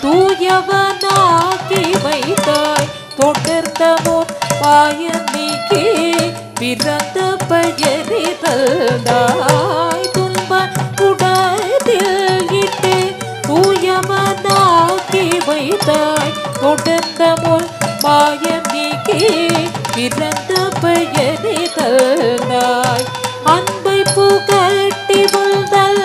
தூயவனாக்கி வைத்தாய். தொடர்ந்த முன் பாயமிக்கு பிறந்த பயனிதழ்ந்தாய். துன்பப்புடத்தில் இட்டு தூயவனாக்கி வைத்தாய். தொடர்ந்த முன் பாயமிக்கு பிறந்த பயனிதழ்ந்தாய். அன்பை புகட்டி புல்தல்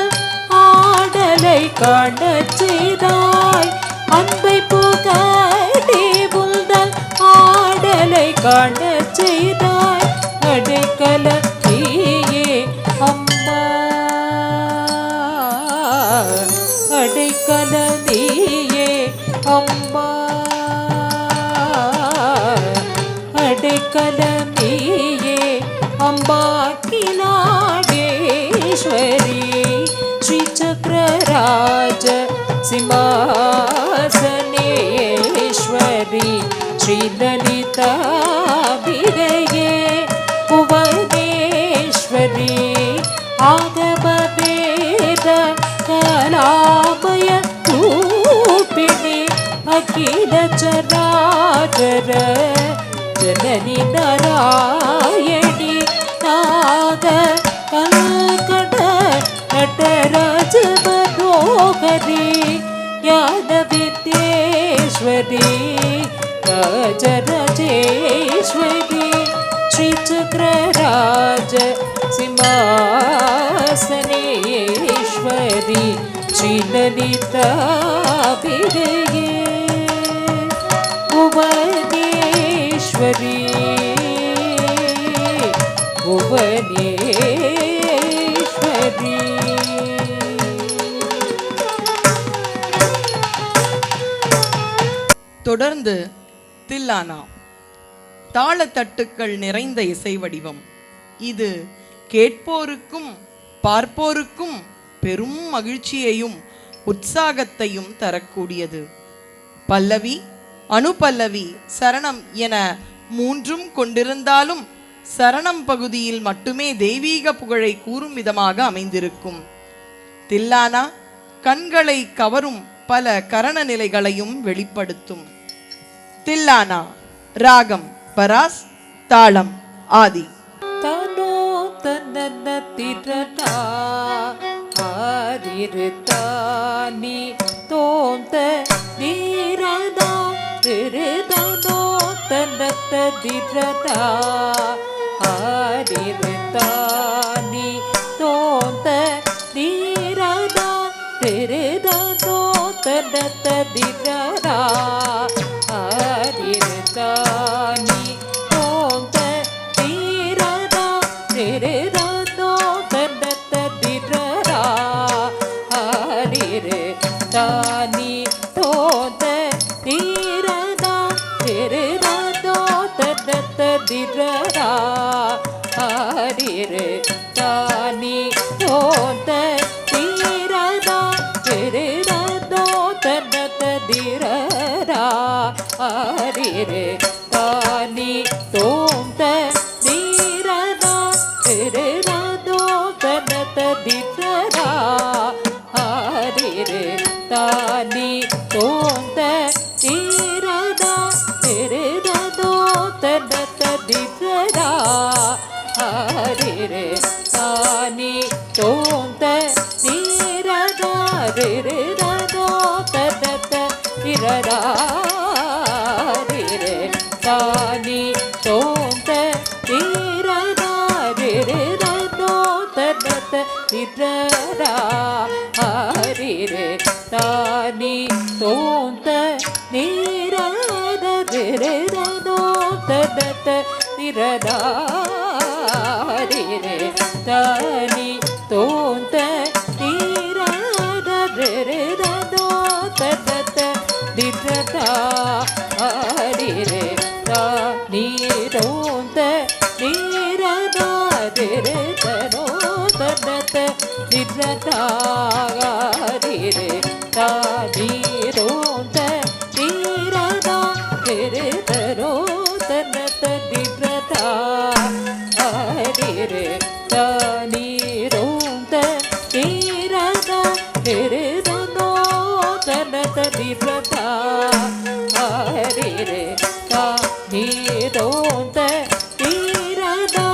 ஆடலை காணச் செய்தாய். அன்பை புகட்டி புல்தல் ஆடலை காணச் செய்தாய். அடைக்கல நீயே அம்மா. அடைக்கல நீயே அம்மா. அடைக்கல நீயே அம்மா கிலாடேஸ்வரி. ஸ்ரீ சக்கரராஜ சிம்மாசனேஸ்வரி ஸ்ரீலலிதாம்பிகையே புவனேஸ்வரி. ஆகம வேத கலாமய ரூபிணி அகில சராச்சர ஜனனி நாராயணி. நாக கல்கட நடராஜ மனோகரி ஞான வித்யேஸ்வரி ராஜராஜேஸ்வரி. ஸ்ரீ சக்கரராஜ சிம்மாசனேஸ்வரி ஸ்ரீலலிதாம்பிகையே புவனேஸ்வரி புவனேஸ்வரி. தொடர்ந்து தில்லானா தாளத்தட்டுக்கள் நிறைந்த இசை வடிவம். இது கேட்போருக்கும் பார்ப்போருக்கும் பெரும் மகிழ்ச்சியையும் உற்சாகத்தையும் தரக்கூடியது. பல்லவி அனுபல்லவி சரணம் என மூன்றும் கொண்டிருந்தாலும் சரணம் பகுதியில் மட்டுமே தெய்வீக புகழை கூறும் விதமாக அமைந்திருக்கும். தில்லானா கண்களை கவரும் பல கரண நிலைகளையும் வெளிப்படுத்தும். தில்லானா ராகம் பராஸ், தாளம் ஆதி. தனோ தன்ன திரடா ஆதிருத்தானி தோந்த நீரதா திருதனோ தன்னத்த திரடா ஆதிருத்தானி தோந்த நீரதா திருதனோ தன்னத்த திரடா ஆதிருத்தானி தோந்த நீரதா திருதனோ தன்னத்த திரடா ஆதிருத்தானி தோந்த நீரதா திருதனோ தன்னத்த திரடா ஆதிருத்தானி தோந்த நீரதா திருதனோ தன்னத்த திரடா ஆதிருத்தானி தோந்த நீரதா திருதனோ தன்னத்த திரடா ஆதிருத்தானி தோந்த நீரதா திருதனோ தன்னத்த திரடா ஆதிருத்தானி தோந்த நீரதா திருதனோ தன்னத்த திரடா தானி தோந்த நீரதா திருதனோ தன்னத்த திரடா தானி தோந்த நீரதா திருதனோ தன்னத்த திரடா தானி தோந்த நீரதா திருதனோ தன்னத்த திரடா தானி தோந்த நீரதா திருதனோ தன்னத்த திரடா தானி தோந்த நீரதா திருதனோ தன்னத்த திரடா தானி தோந்த நீரதா திருதனோ தன்னத்த திரடா தானி தோந்த நீரதா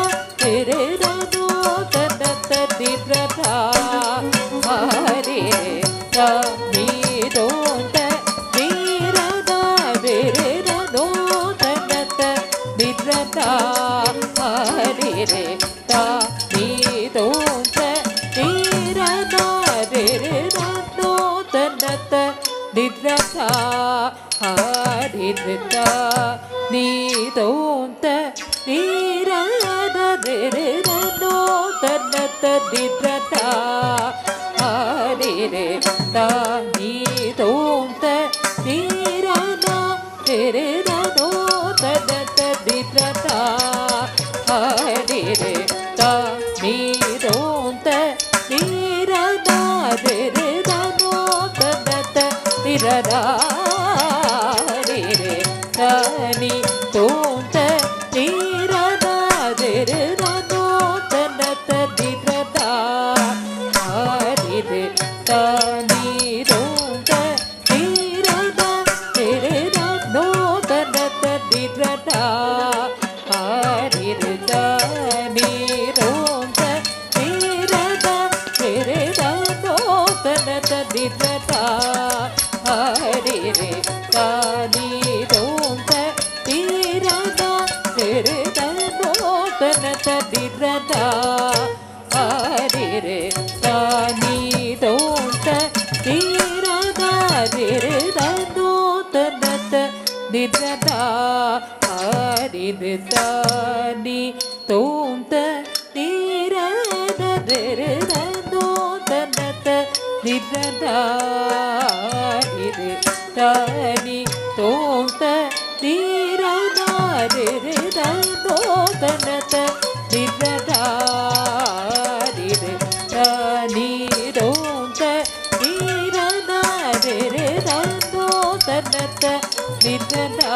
திருதனோ தன்னத்த திரடா தானி தோந்த நீரதா திருதனோ தன்னத்த திரடா தானி தோந்த நீரதா திருதனோ தன்னத்த திரடா நீ தோந்த நீரதா திருதனோ தன்னத்த திரடா தானி தோந்த நீரதா திருதனோ தன்னத்த திரடா தானி தோந்த நீரதா திருதனோ தன்னத்த திரடா தானி தோந்த நீரதா திருதனோ தன்னத்த திரடா தானி தோந்த நீரதா திருதனோ தன்னத்த திரடா தானி தோந்த நீரதா திருதனோ தன்னத்த திரடா தானி தோந்த நீரதா திருதனோ தன்னத்த திரடா தானி தோந்த நீரதா திருதனோ தன்னத்த திரடா தானி தோந்த நீரதா திருதனோ தன்னத்த திரடா தானி தோந்த நீரதா திருதனோ தன்னத்த திரடா தானி தோந்த நீரதா திருதனோ தன்னத்த dirada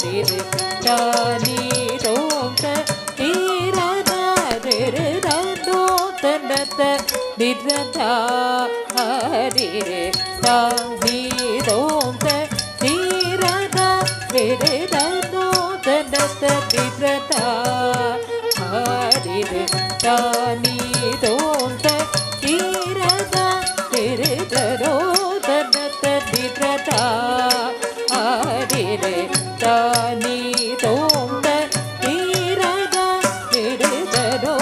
dire dani dom ta dirada dirada do tanata dirada dire dani dom ta dirada dirada do tanata dirada dire dani dom ta dirada dirada do tanata dirada dire dani dom ta dirada dirada do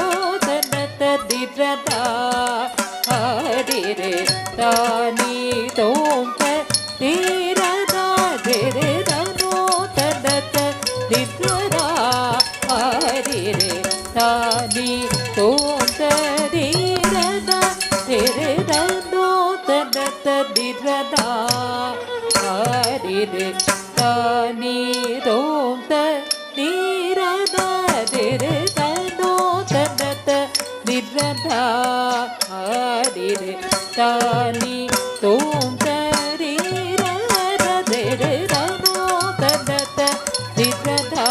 tanata dirada dire dani dom ta dirada dirada do tanata dirada dire dani dom ta dirada dirada do tanata dirada dire dani dom ta dirada dirada do tanata dirada dire dani dom ta dirada dirada do tanata dirada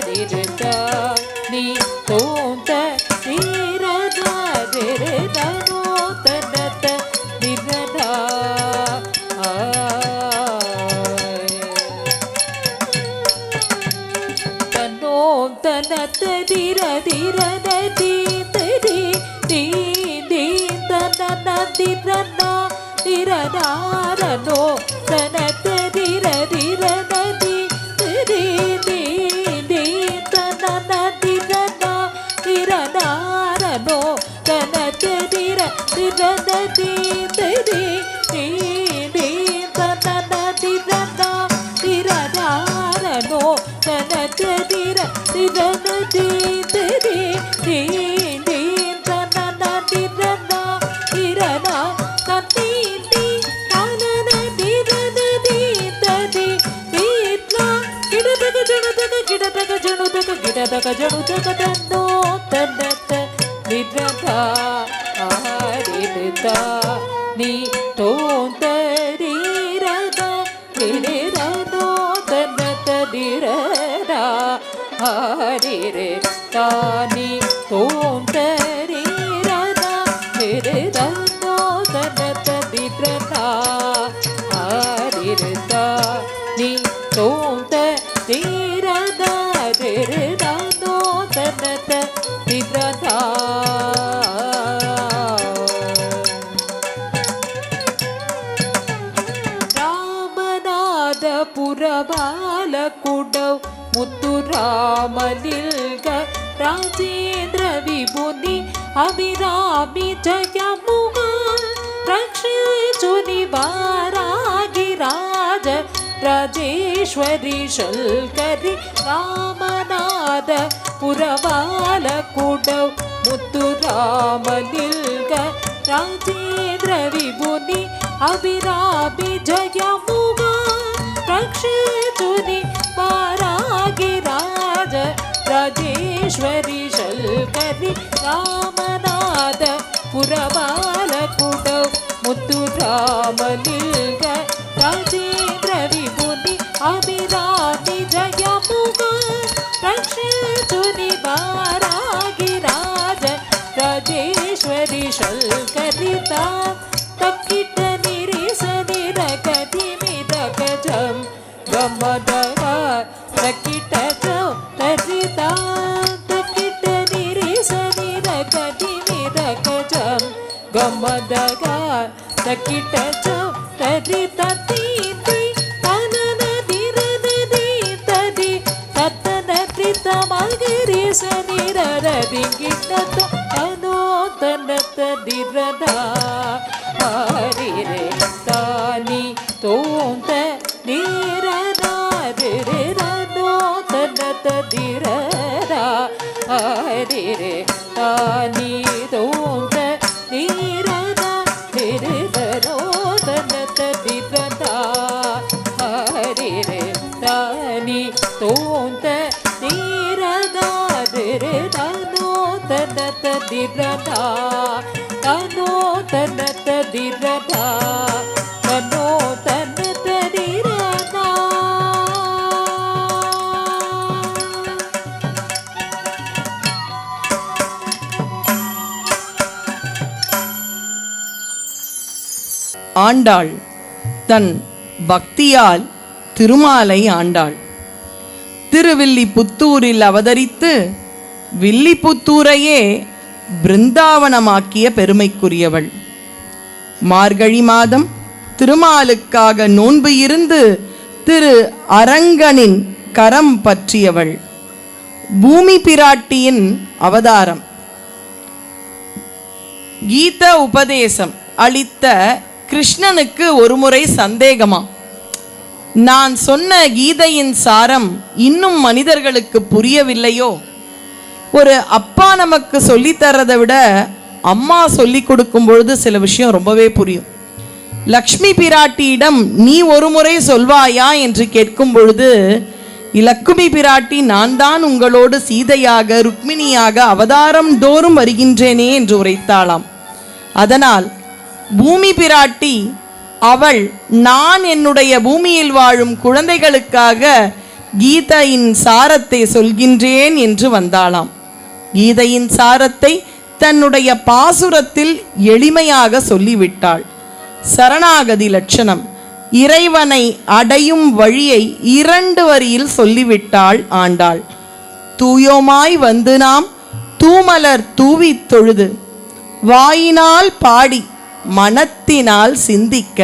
dire dani dom ta dirada dirada do tanata dirada tanom tanata dira dira da di di di di tanata dira da dira da da no tanata dira dira da di di di di tanata dira da dira da da no tanata dira dira da di di di di tanata dira da dira da da no tanata dira dira da di di di di tanata dira da dira da da di di tanata dira da di da di di tra kidadaga janadaga kidadaga janadaga kidadaga janadaga no tanata dira da dirada ni dom ta dirada dirada do tanata dirada dire dani dom ta dirada dirada do tanata dirada dirada ni dom ta dirada dirada do tanata dirada ರಾಮನಾಥಪುರಬಾಲ ಕುಡವ್ ಮುತ್ತುರಾಮಲಿಲ್ಗ Rajendra ವಿಭುನಿ Abhirami ಜಯಮುಗ ರಕ್ಷಿಸುನಿ ಬಾರಾಗಿ ರಾಜ ರಾಜೇಶ್ವರಿ ಶಲ್ಕರಿ ರಾಮನಾಥಪುರಬಾಲ ಕುಡವ್ ಮುತ್ತುರಾಮಲಿಲ್ಗ ರಾಜೇಂದ್ರ ವಿಭುನಿ ಅಭಿರಾಮಿ ಜಯಮುಗ ರಕ್ಷಿಸುನಿ ಬಾರಾಗಿ ರಾಜ ರಾಜೇಶ್ವರಿ ಶಲ್ಕರಿ ರಾಮನಾಥಪುರಬಾಲ ಕುಡವ್ ಮುತ್ತುರಾಮಲಿಲ್ಗ ರಾಜೇಂದ್ರ ವಿಭುನಿ ಅಭಿರಾಮಿ ಜಯಮುಗ ರಕ್ಷಿಸುನಿ ಬಾರಾಗಿ ರಾಜ ರಾಜೇಶ್ವರಿ ಶಲ್ಕರಿತ ತಕ್ಕಿಟ ನಿರಿಸದಿರ ಕದಿಮಿದ ಗಜಂ ಗಮದಗ ತಕ್ಕಿಟ ತರಿತ ತಕ್ಕಿಟ ನಿರಿಸದಿರ ಕದಿಮಿದ ಗಜಂ ಗಮದಗ ತಕ್ಕಿಟ ತರಿತ ತೀತಿ ತನನ ದಿರದ ದೀತದಿ ತತ್ತನ ಪ್ರಿತ ಮಗರಿಸ ನಿರದ ದಿಂಗಿಟ್ಟ ಅನೋ ತನತ ದಿರದ ಹರಿರೆ ತಾನಿ ತೋಂತ ನೀರದ ದಿರದೋ ತನತ ದಿರದ ಹರಿರೆ ತಾನಿ ತೋಂತ ನೀರದ ದಿರದೋ ತನತ ದಿರದ ಹರಿರೆ ತಾನಿ ತೋಂತ ನೀರದ ದಿರದೋ ತನತ ದಿರದ ತನೋ ತನತ ದಿರದ ತನೋ ತನತ ದಿರದ ஆண்டாள் தன் பக்தியால் திருமாலை ஆண்டாள். திருவில்லிபுத்தூரில் அவதரித்து வில்லிபுத்தூரையே பிருந்தாவனமாக்கிய பெருமைக்குரியவள். மார்கழி மாதம் திருமாலுக்காக நோன்பு இருந்து திரு அரங்கனின் கரம் பற்றியவள். பூமி பிராட்டியின் அவதாரம். கீத உபதேசம் அளித்த கிருஷ்ணனுக்கு ஒருமுறை சந்தேகமா, நான் சொன்ன கீதையின் சாரம் இன்னும் மனிதர்களுக்கு புரியவில்லையோ? ஒரு அப்பா நமக்கு சொல்லித்தரதை விட அம்மா சொல்லி கொடுக்கும் பொழுது சில விஷயம் ரொம்பவே புரியும். லக்ஷ்மி பிராட்டியிடம் நீ ஒரு முறை சொல்வாயா என்று கேட்கும் பொழுது லக்ஷ்மி பிராட்டி நான் தான் உங்களோடு சீதையாக ருக்மிணியாக அவதாரம் தோறும் வருகின்றேனே என்று உரைத்தாளாம். அதனால் பூமி பிராட்டி அவள் நான் என்னுடைய பூமியில் வாழும் குழந்தைகளுக்காக கீதையின் சாரத்தை சொல்கின்றேன் என்று வந்தாளாம். கீதையின் சாரத்தை தன்னுடைய பாசுரத்தில் எளிமையாக சொல்லிவிட்டாள். சரணாகதி லட்சணம், இறைவனை அடையும் வழியை 2 வரியில் சொல்லிவிட்டாள் ஆண்டாள். தூயோமாய் வந்து நாம் தூமலர் தூவி தொழுது, வாயினால் பாடி மனத்தினால் சிந்திக்க.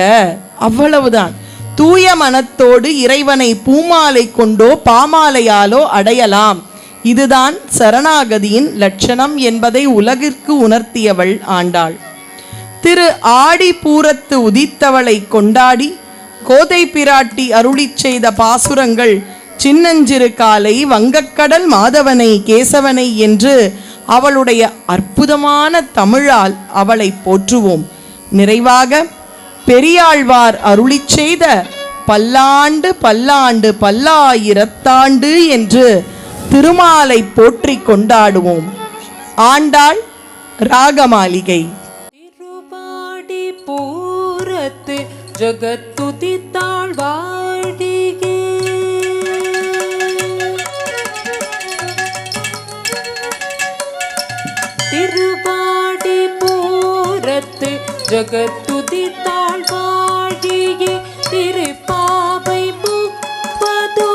அவ்வளவுதான். தூய மனத்தோடு இறைவனை பூமாலை கொண்டோ பாமாலையாலோ அடையலாம். இதுதான் சரணாகதியின் லட்சணம் என்பதை உலகிற்கு உணர்த்தியவள் ஆண்டாள். திரு ஆடிப்பூரத்து உதித்தவளை கொண்டாடி கோதை பிராட்டி அருளி செய்த பாசுரங்கள் சின்னஞ்சிறு காலை, வங்கக்கடல் மாதவனை, கேசவனை என்று அவளுடைய அற்புதமான தமிழால் அவளை போற்றுவோம். நிறைவாக பெரியாழ்வார் அருளி செய்த பல்லாண்டு பல்லாண்டு பல்லாயிரத்தாண்டு என்று திருமாலை போற்றி கொண்டாடுவோம். ஆண்டாள் ராகமாளிகை. திருவாடி பூரத்து ஜகத்துதித்தாள் வாழிகே, திருவாடி பூரத்து ஜகத்துதித்தாள் வாழியே, திருப்பாவை முப்பதோ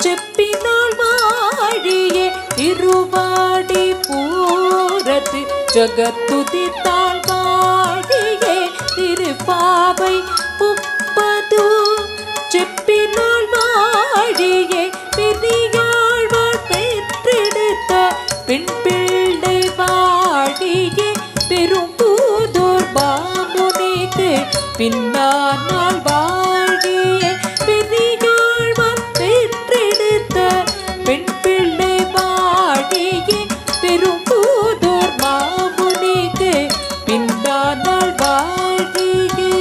செப்பினாள் வாழியே, திருவாடி பூரத்து ஜகத்துதித்தாள் வாழியே, திருப்பாவை முப்பதோ செப்பினாள் வாழியே, பெரியாழ்வார் பெற்றெடுத்த பெண் பிள்ளை வாழியே, பெரும்பூதூர் பாமுனிக்கு பின்னானால் வாழியே, பெரியாழ்வார் பெற்றெடுத்த பெண் பிள்ளை வாழியே, பெரும்பூதூர் மாமுனிக்கு பின்னானால் வாழியே.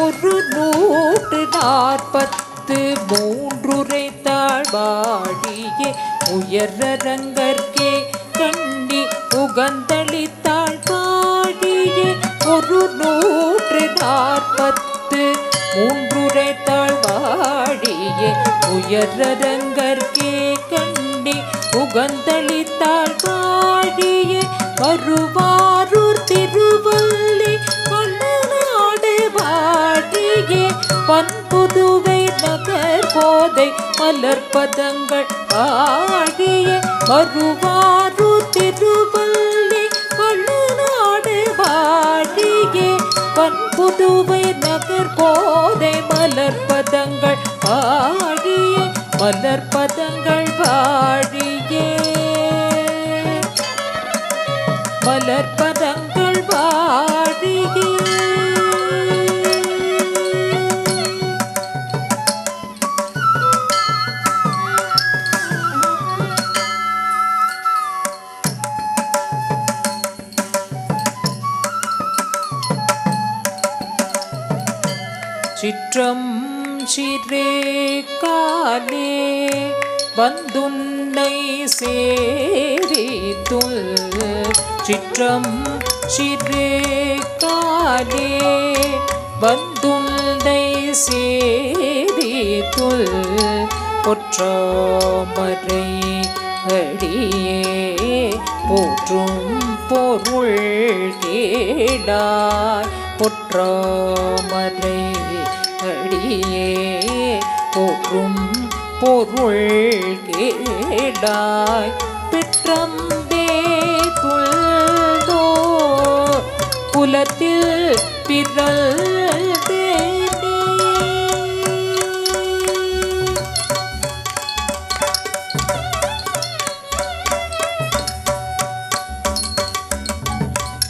ஒரு 143 உரைத்தாள் வாழியே, உயரங்கற்கே கண்ணி உகந்தளித்தாள் வாழியே, ஒரு 143 உரைத்தாள் வாழியே, உயரங்கற்கே கண்ணி உகந்தளித்தாள் வாழியே, வருவாரூர் திருவள்ளி வண்ணநாடு வாழியே, பண்புதுவை நகர் போதை மலர்பதங்கள் வாழியே, வருவாரூர் திருவள்ளி வண்ணநாடு வாழியே, பண்புதுவை நகர் போதை மலர்பதங்கள் வாழியே, மலர்பதங்கள் வாழியே, மலர்பதங்கள் வாழியே. சிற்றம் சிறே காலே வந்துன்னை சேரித்துள், சிற்றம் சிறே காலே வந்துன்னை சேரித்துள், துல் பொற்றாமரை அடியே போற்றும் பொருள் கேடாய் பொற்றாமரை அடியே போற்றும் பொருள் கேடாய் பெற்றம்பே துள்தோ புலத்தில் பிறல்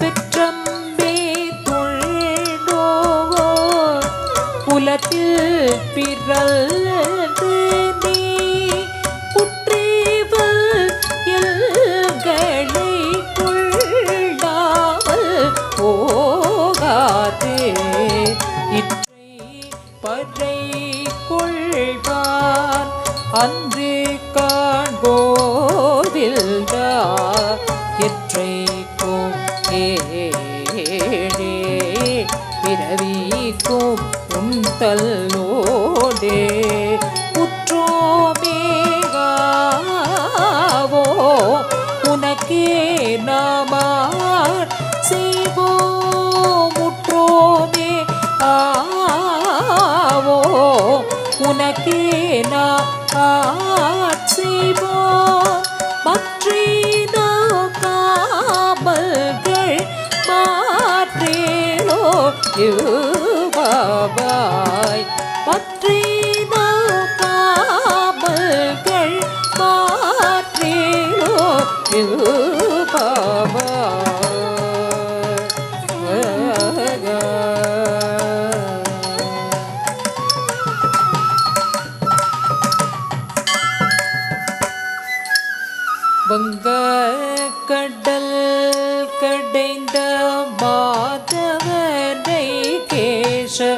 பெற்றம்பே துள்தோ புலத்தில் பிறல் அன்று காண்போதில் எற்றைக்கும் ஏழே பிறவிக்கும் உந்தல்லோடே உற்றோமேகாவோ உனக்கே நாமார் செய்வோம் உற்றோமே ஆவோ உனக்கே செய்வோம் மற்றீன காமல்கள் மாற்றேலோ யுவாய் மற்றீன காமல்கள் மாற்றேலோ வங்க கடல் கடைந்த மாதவனை கேசவனை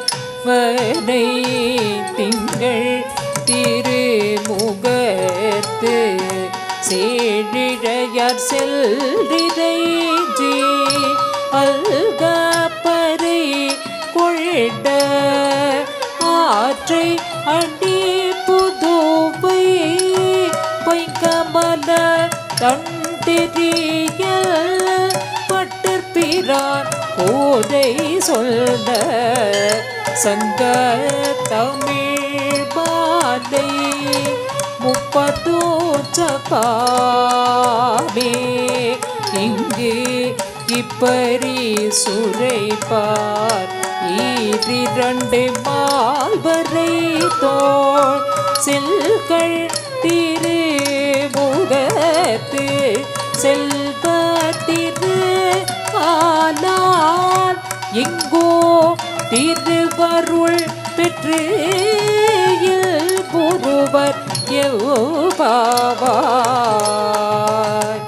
திங்கள் திருமுகத்து சேழிழையார் செல்லிறைஞ்சி அல்கப்பறை கொண்ட ஆற்றை அடி புதுவை பொய்கமல தண்டெறிய பட்டற்பிரான் கோதை சொல்ல சங்க தமிழ் பாதை 30 சபாமே இங்கு இப்பரி சுரைப்பார் ஈரிரண்டு மால்வரை தோள் செல்கள் திருமுகத்து செல்வ திரு ஆலால் எங்கோ திருவருள் பெற்று ஒருவர் எவ்வாவாய்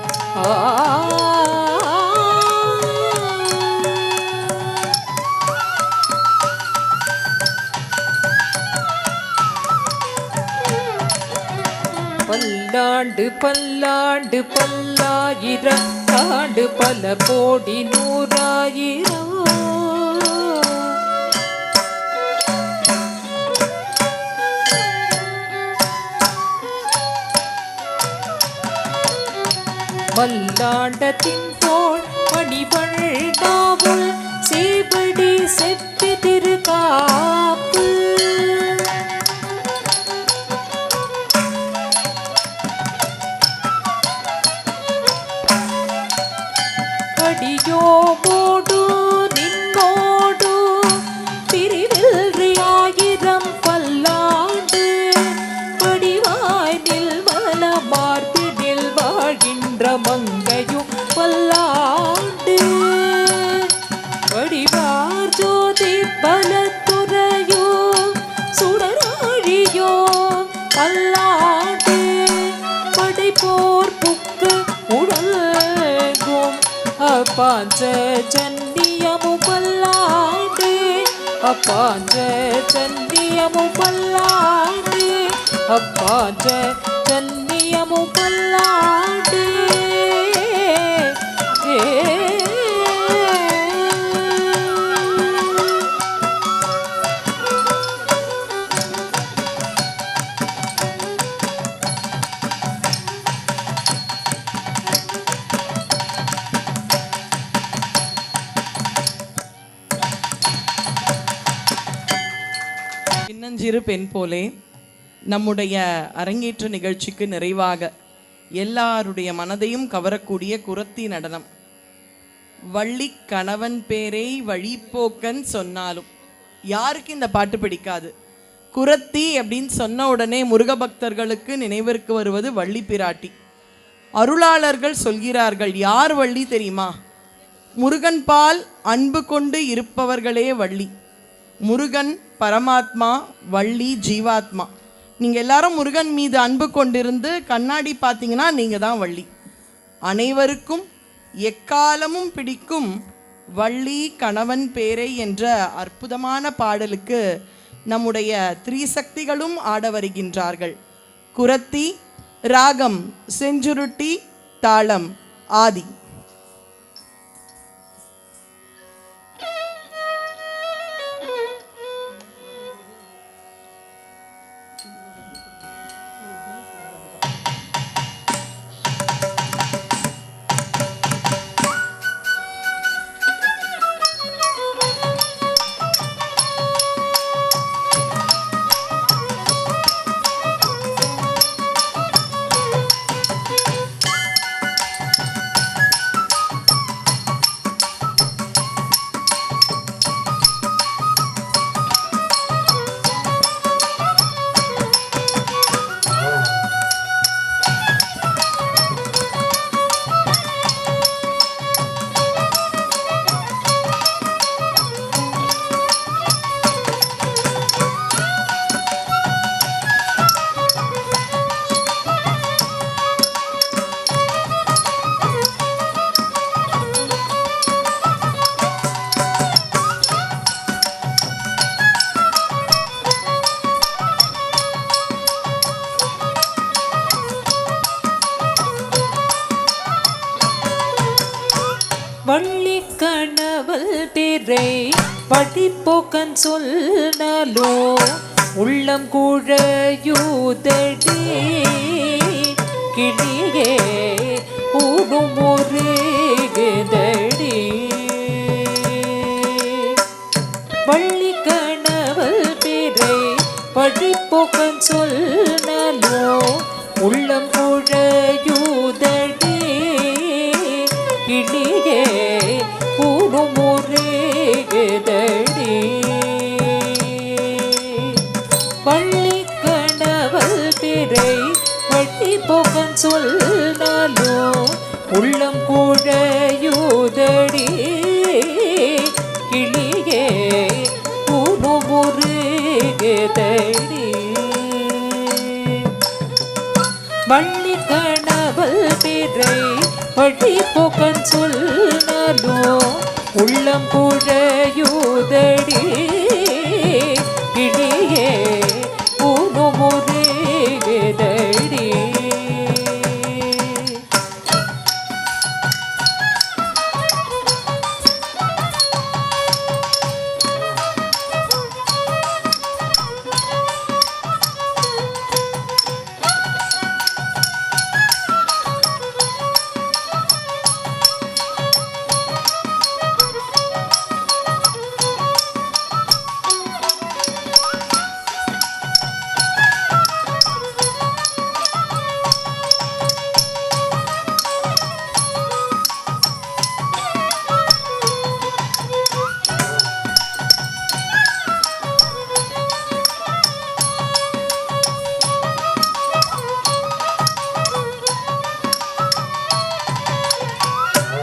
பல்லாண்டு பல்லாண்டு பல்லாயிரம் ஆண்டு பல கோடி நூறாயிரம் மல்லாண்டத்தின் தோள் மணிவழ்டாவுள் சேவடி செப்பி திருகாப்பு அடியோமோடு நின்னோடு பிரிவில்றி ஆயிரம் பல்லாண்டு படிவாய் நில்வல மார்பினில் வாழ்கின்ற மங்கையும் பல்லாண்டு படிவார் ஜோதி பலத்துறையோ சுடராழியோ பல்லாண்டு படைப்போர் புக்கு உடல்கும் அப்பாஞ்ச சன்னியமு பல்லாண்டு அப்பாஞ்ச சன்னியமு பல்லாண்டு அப்பாஞ்ச சன்னியமு பல்லாண்டு சின்னஞ்சிறு பெண் போலே நம்முடைய அரங்கேற்ற நிகழ்ச்சிக்கு நிறைவாக எல்லாருடைய மனதையும் கவரக்கூடிய குறத்தி நடனம். வள்ளி கணவன் பேரை வழிப்போக்கன் சொன்னாலும் யாருக்கு இந்த பாட்டு பிடிக்காது? குறத்தி அப்படின்னு சொன்ன உடனே முருக பக்தர்களுக்கு நினைவிற்கு வருவது வள்ளி பிராட்டி. அருளாளர்கள் சொல்கிறார்கள், யார் வள்ளி தெரியுமா? முருகன் பால் அன்பு கொண்டு இருப்பவர்களே வள்ளி. முருகன் பரமாத்மா, வள்ளி ஜீவாத்மா. நீங்கள் எல்லாரும் முருகன் மீது அன்பு கொண்டிருந்து கண்ணாடி பார்த்தீங்கன்னா நீங்கள் தான் வள்ளி. அனைவருக்கும் எக்காலமும் பிடிக்கும் வள்ளி கணவன் பேரை என்ற அற்புதமான பாடலுக்கு நம்முடைய திரிசக்திகளும் ஆட வருகின்றார்கள். குறத்தி, ராகம் செஞ்சுருட்டி, தாளம் ஆதி. வள்ளி கணவல் பிறை படிப்போக்கன் சொன்னாலோ உள்ளம் குழையூதடி கிளியே ஊடும் ஒரு தடி. வள்ளி கணவல் பிறை படிப்போக்கன் சொன்னாலோ உள்ளம் குழையூதடி கிளியே ஊடும் ஒரு தடி. வள்ளி கணவல் பிறை படிப்போக்கன் சொன்னாலோ உள்ளம் குழையூதடி கிளியே ஊடும் ஒரு தடி. வள்ளி கணவல் பிறை படிப்போக்கன் சொன்னாலோ உள்ளம் குழையூதடி கிளியே ஊடும் ஒரு தடி.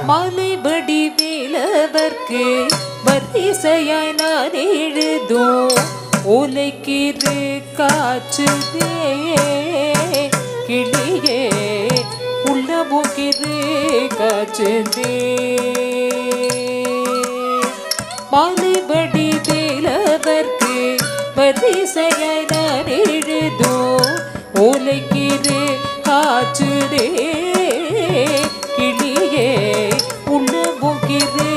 மாலைபடி வேலவர்க்கு வரிசையாய் நான் எழுதோ ஓலைக்கிரு காற்றுதே கிளியே உள்ளமுக்கிரு காற்றுதே. மாலைபடி வேலவர்க்கு வரிசையாய் நான் எழுதோ ஓலைக்கிரு காற்றுதே கிளியே உள்ளமுக்கிரு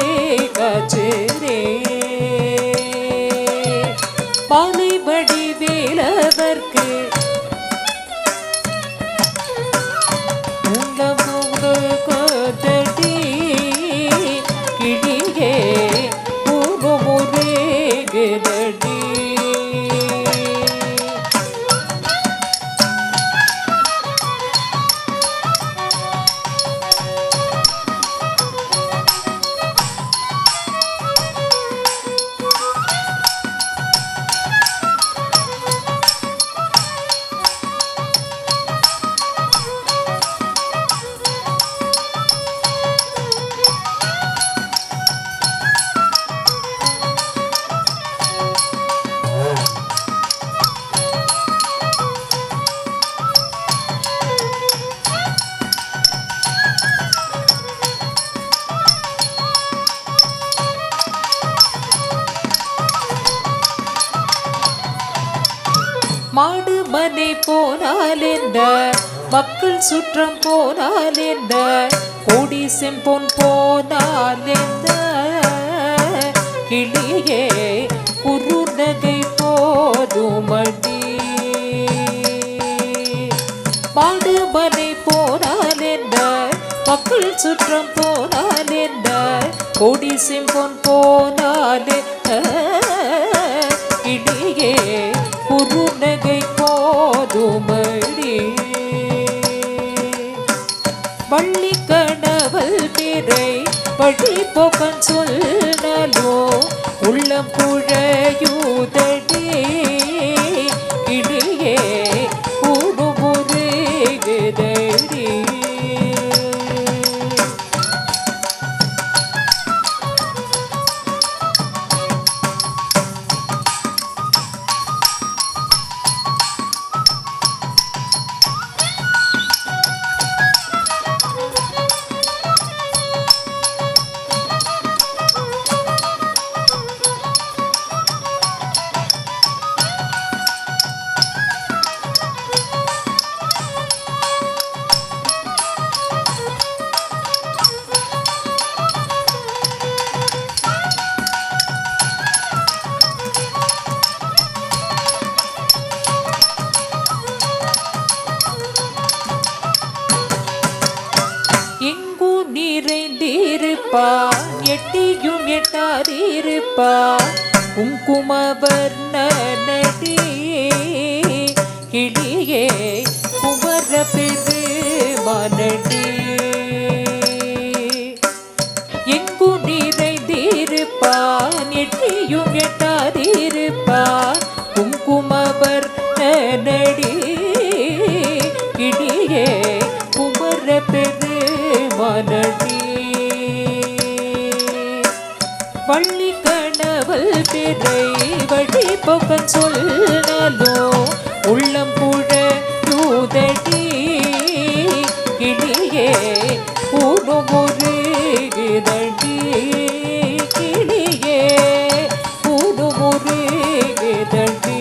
காற்றுதே. மாலைபடி வேலவர்க்கு உள்ளமுகதடி கிளியே ஊடும் ஒரு தடி. மாடு மனை போனால் என்ன, மக்கள் சுற்றம் போனால் என்ன, கோடி செம்பொன் போனால் என்ன, கிளியே குறுநகை போதுமடி. மாடு மனை போனால் என்ன, மக்கள் சுற்றம் போனால் என்ன, கோடி செம்பொன் போனால் என்ன, கிளியே குறுநகை போதுமடி. வள்ளி கணவல் பிறை வழி போக்கன் சொன்னாலோ உள்ளம் புழையுதடி. கிளியே உடுமுறைகுதடி. நிறைந்திருப்பான் எட்டியும் எட்டாதிருப்பான் குங்குமவர்ணனடி. கிளியே குமர பெருமானடி. எங்கு நிறைந்திருப்பான் எட்டியும் எட்டாதிருப்பான் குங்குமவர்ணனடி. கிளியே குமர பெருமானடி. வள்ளி கணவல் பிறை வழி போக்கன் சொன்னாலோ உள்ளம் புழையுதடி. கிளியே உடுமுறைகுதடி. கிளியே உடுமுறைகுதடி.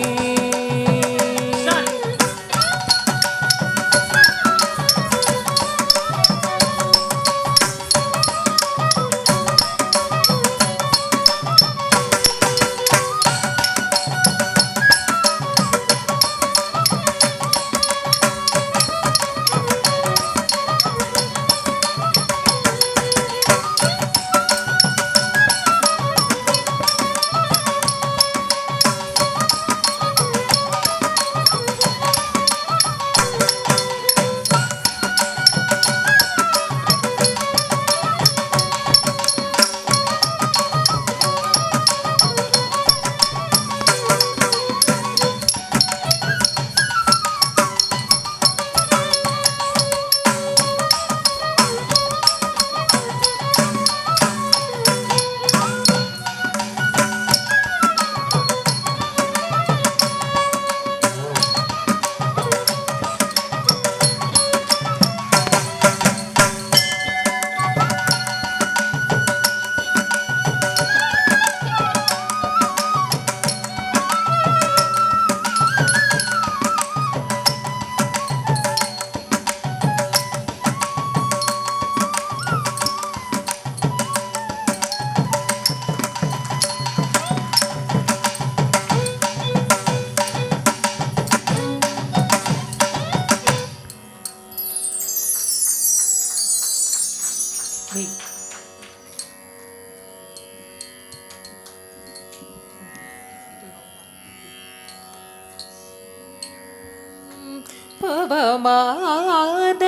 పవమాన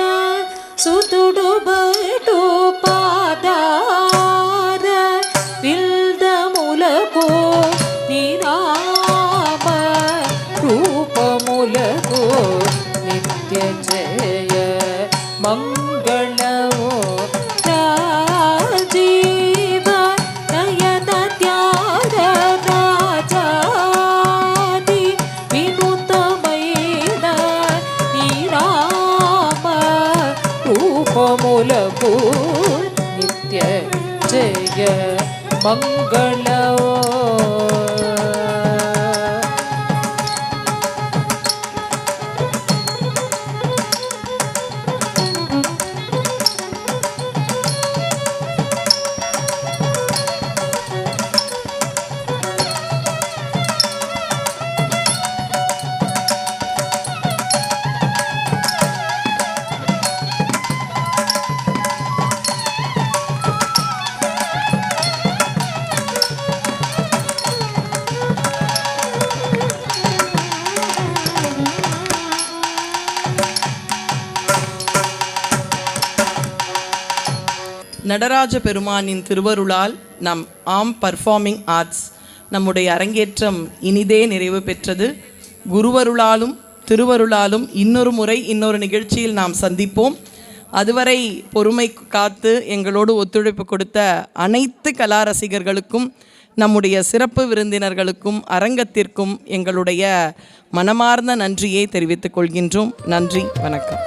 సుతుడు బటు పాదార విల్దములకు నిరామ రూపములకు నిత్య జయ మంగళము రాజీవ నయన త్యాగ రాజాది వినూతమైన నిరామ రూపములకు నిత్య జయ మంగళము நடராஜ பெருமானின் திருவருளால் நம் ஆம் பர்ஃபார்மிங் ஆர்ட்ஸ் நம்முடைய அரங்கேற்றம் இனிதே நிறைவு பெற்றது. குருவருளாலும் திருவருளாலும் இன்னொரு முறை இன்னொரு நிகழ்ச்சியில் நாம் சந்திப்போம். அதுவரை பொறுமை காத்து எங்களோடு ஒத்துழைப்பு கொடுத்த அனைத்து கலா ரசிகர்களுக்கும், நம்முடைய சிறப்பு விருந்தினர்களுக்கும், அரங்கத்திற்கும் எங்களுடைய மனமார்ந்த நன்றியை தெரிவித்துக் கொள்கின்றோம். நன்றி, வணக்கம்.